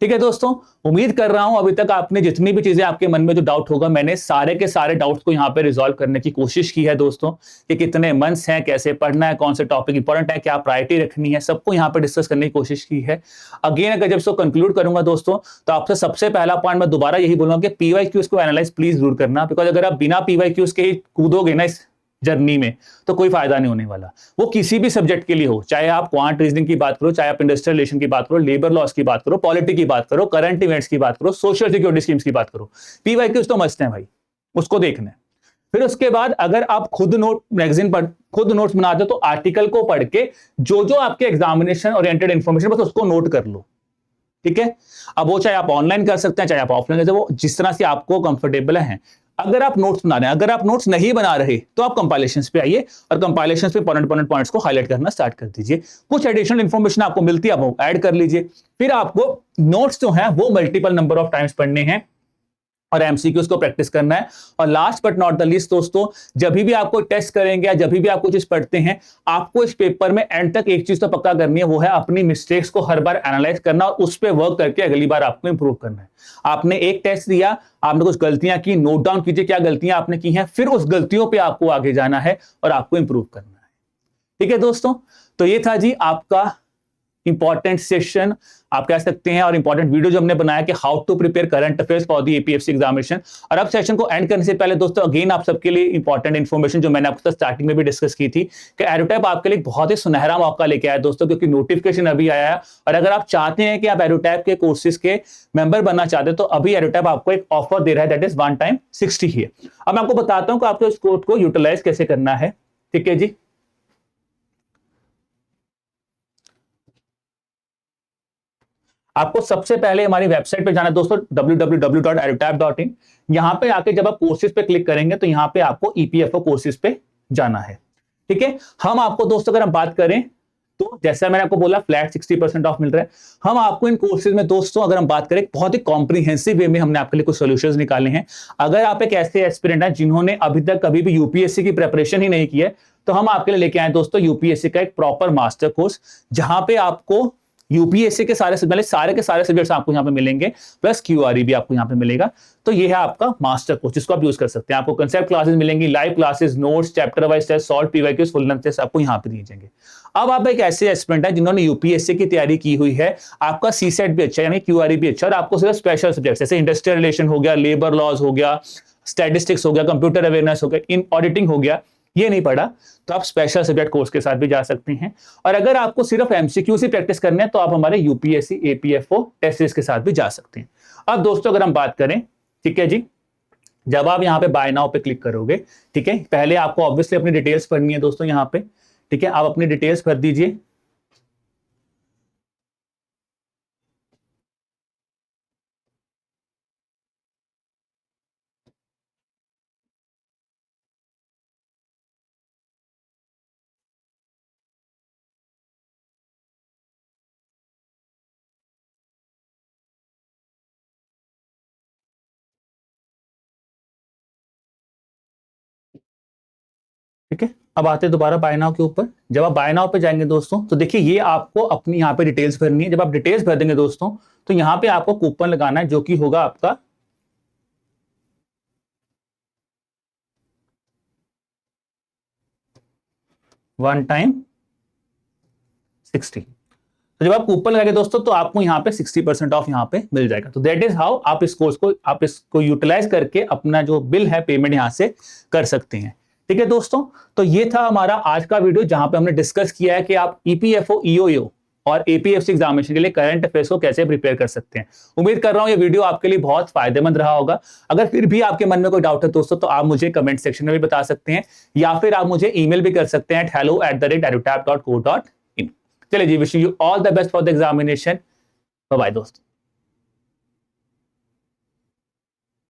ठीक है दोस्तों, उम्मीद कर रहा हूं अभी तक आपने जितनी भी चीजें आपके मन में जो डाउट होगा, मैंने सारे के सारे डाउट्स को यहां पे रिजॉल्व करने की कोशिश की है दोस्तों, कि कितने मंथ्स हैं, कैसे पढ़ना है, कौन से टॉपिक इंपॉर्टेंट है, क्या प्रायोरिटी रखनी है, सबको यहां पे डिस्कस करने की कोशिश की है। अगेन अगर जब इसको कंक्लूड करूंगा दोस्तों, तो आपसे सबसे पहला पॉइंट मैं दोबारा यही बोलूंगा कि पीवाईक्यूज को एनालाइज प्लीज जरूर करना, बिकॉज अगर आप बिना पीवाईक्यूज के ही कूदोगे ना इस जर्नी में तो कोई फायदा नहीं होने वाला। वो किसी भी सब्जेक्ट के लिए हो, चाहे आप क्वांट रीजनिंग की बात करो, चाहे आप इंडस्ट्रियल रिलेशन की बात करो, लेबर लॉस की बात करो, पॉलिटी की बात करो, करंट इवेंट्स की बात करो, सोशल सिक्योरिटी स्कीम्स की बात करो, पीवाईक्यूज तो मस्ट है भाई, उसको देखना है। फिर उसके बाद अगर आप खुद नोट मैगजीन पर खुद नोट्स बनाते हो तो आर्टिकल को पढ़ के जो जो आपके एग्जामिनेशन ओरिएंटेड इंफॉर्मेशन बस उसको नोट कर लो। ठीक है, अब वो चाहे आप ऑनलाइन कर सकते हैं, चाहे आप ऑफलाइन, जैसे वो जिस तरह से आपको कंफर्टेबल है। अगर आप नोट्स बना रहे हैं, अगर आप नोट्स नहीं बना रहे तो आप कंपाइलेशंस पे आइए और कंपाइलेशंस पे इंपॉर्टेंट पॉइंट्स को हाईलाइट करना स्टार्ट कर दीजिए। कुछ एडिशनल इंफॉर्मेशन आपको मिलती है, आप वो ऐड कर लीजिए। फिर आपको नोट्स जो है वो मल्टीपल नंबर ऑफ टाइम्स पढ़ने हैं और एमसीक्यूज को प्रैक्टिस करना है। और last but not the least दोस्तों, जब भी आपको टेस्ट करेंगे या जब भी आप कोई चीज पढ़ते हैं, आपको इस पेपर में एंड तक एक चीज तो पक्का करनी है, वो है अपनी मिस्टेक्स को हर बार एनालाइज करना और उस पर वर्क करके अगली बार आपको इंप्रूव करना है। आपने एक टेस्ट दिया, आपने कुछ गलतियां की, नोट डाउन कीजिए क्या गलतियां आपने की हैं, फिर उस गलतियों पर आपको आगे जाना है और आपको इंप्रूव करना है। ठीक है दोस्तों, तो ये था जी आपका इंपॉर्टेंट सेशन आप कह सकते हैं और इंपॉर्टेंट वीडियो जो हमने बनाया कि how to prepare current affairs for the APFC examination. और अब सेशन को एंड करने से पहले दोस्तों अगेन आप सबके लिए इंपॉर्टेंट इंफॉर्मेशन जो मैंने आपके साथ स्टार्टिंग में भी डिस्कस की थी कि एरोटैप आपके लिए बहुत ही सुनहरा मौका लेके आया दोस्तों, क्योंकि नोटिफिकेशन अभी आया है। और अगर आप चाहते हैं कि आप एरोटैप के कोर्सेज के मेंबर बनना चाहते हैं तो अभी एरोटैप आपको एक ऑफर दे रहा है, दैट इज 1 टाइम 60 ही है। अब मैं आपको बताता हूं कि आपको इस कोड को यूटिलाइज कैसे करना है। ठीक है जी, आपको सबसे पहले हमारी वेबसाइट पे जाना है दोस्तों, www.edutap.in। यहां पे आके जब आप कोर्सेज पे क्लिक करेंगे तो यहां पे आपको ईपीएफओ कोर्सेज पे जाना है। ठीक है, हम आपको दोस्तों अगर हम बात करें तो जैसा मैंने आपको बोला फ्लैट 60% ऑफ मिल रहा है। हम आपको इन कोर्सेज में दोस्तों अगर हम बात करें बहुत ही कॉम्प्रिहेंसिव वे में हमने आपके लिए कुछ सॉल्यूशंस निकाले हैं। अगर आप एक ऐसे एस्पिरेंट हैं जिन्होंने अभी तक कभी भी यूपीएससी की प्रिपरेशन ही नहीं की है, तो हम आपके लिए लेके आए दोस्तों यूपीएससी का एक प्रॉपर मास्टर कोर्स, जहां पे आपको यूपीएससी के सारे के सारे सब्जेक्ट्स आपको यहाँ पे मिलेंगे, प्लस क्यूआरई भी आपको यहाँ पे मिलेगा। तो ये है आपका मास्टर कोर्स जिसको आप यूज कर सकते हैं। आपको कंसेप्ट क्लासेस मिलेंगी, live classes, notes, chapter wise test, solve PYQs, full length test आपको यहाँ पे दिए जाएंगे। अब आप एक ऐसे एस्पिरेंट है जिन्होंने यूपीएससी की तैयारी की हुई है, आपका सीसेट भी अच्छा यानी क्यूआरई भी अच्छा, और आपको सिर्फ स्पेशल सब्जेक्ट जैसे इंडस्ट्रियल रिलेशन हो गया, लेबर लॉज हो गया, स्टैटिस्टिक्स हो गया, कंप्यूटर अवेयरनेस हो गया, इन ऑडिटिंग हो गया, ये नहीं पढ़ा तो आप स्पेशल सब्जेक्ट कोर्स के साथ भी जा सकते हैं। और अगर आपको सिर्फ एमसीक्यू से प्रैक्टिस करना है तो आप हमारे यूपीएससी एपीएफओ टेस्ट सीरीज के साथ भी जा सकते हैं। अब दोस्तों अगर हम बात करें, ठीक है जी, जब आप यहाँ पे बाय नाउ पे क्लिक करोगे, ठीक है, पहले आपको ऑब्वियसली अपनी डिटेल्स भरनी है दोस्तों यहाँ पे। ठीक है, आप अपनी डिटेल्स भर दीजिए। ठीक है, अब आते हैं दोबारा बाय नाउ के ऊपर। जब आप बाय नाउ पे जाएंगे दोस्तों तो देखिए ये आपको अपनी यहाँ पे डिटेल्स भरनी है। जब आप डिटेल्स भर देंगे दोस्तों तो यहाँ पे आपको कूपन लगाना है जो कि होगा आपका वन टाइम 60। तो जब आप कूपन लगाएंगे दोस्तों तो आपको यहाँ पे 60% ऑफ यहाँ पे मिल जाएगा। तो दैट इज हाउ आप इस कोर्स को आप इसको यूटिलाइज करके अपना जो बिल है पेमेंट यहाँ से कर सकते हैं। ठीक है दोस्तों, तो ये था हमारा आज का वीडियो जहां पे हमने डिस्कस किया है कि आप ईपीएफओ, ईओयू और एपीएफसी एग्जामिनेशन के लिए करंट अफेयर्स को कैसे प्रिपेयर कर सकते हैं। उम्मीद कर रहा हूं ये वीडियो आपके लिए बहुत फायदेमंद रहा होगा। अगर फिर भी आपके मन में कोई डाउट है दोस्तों तो आप मुझे कमेंट सेक्शन में भी बता सकते हैं, या फिर आप मुझे ईमेल भी कर सकते हैं hello@edutap.co.in। चलिए जी, wishing you all the best for the examination. Bye bye दोस्तों।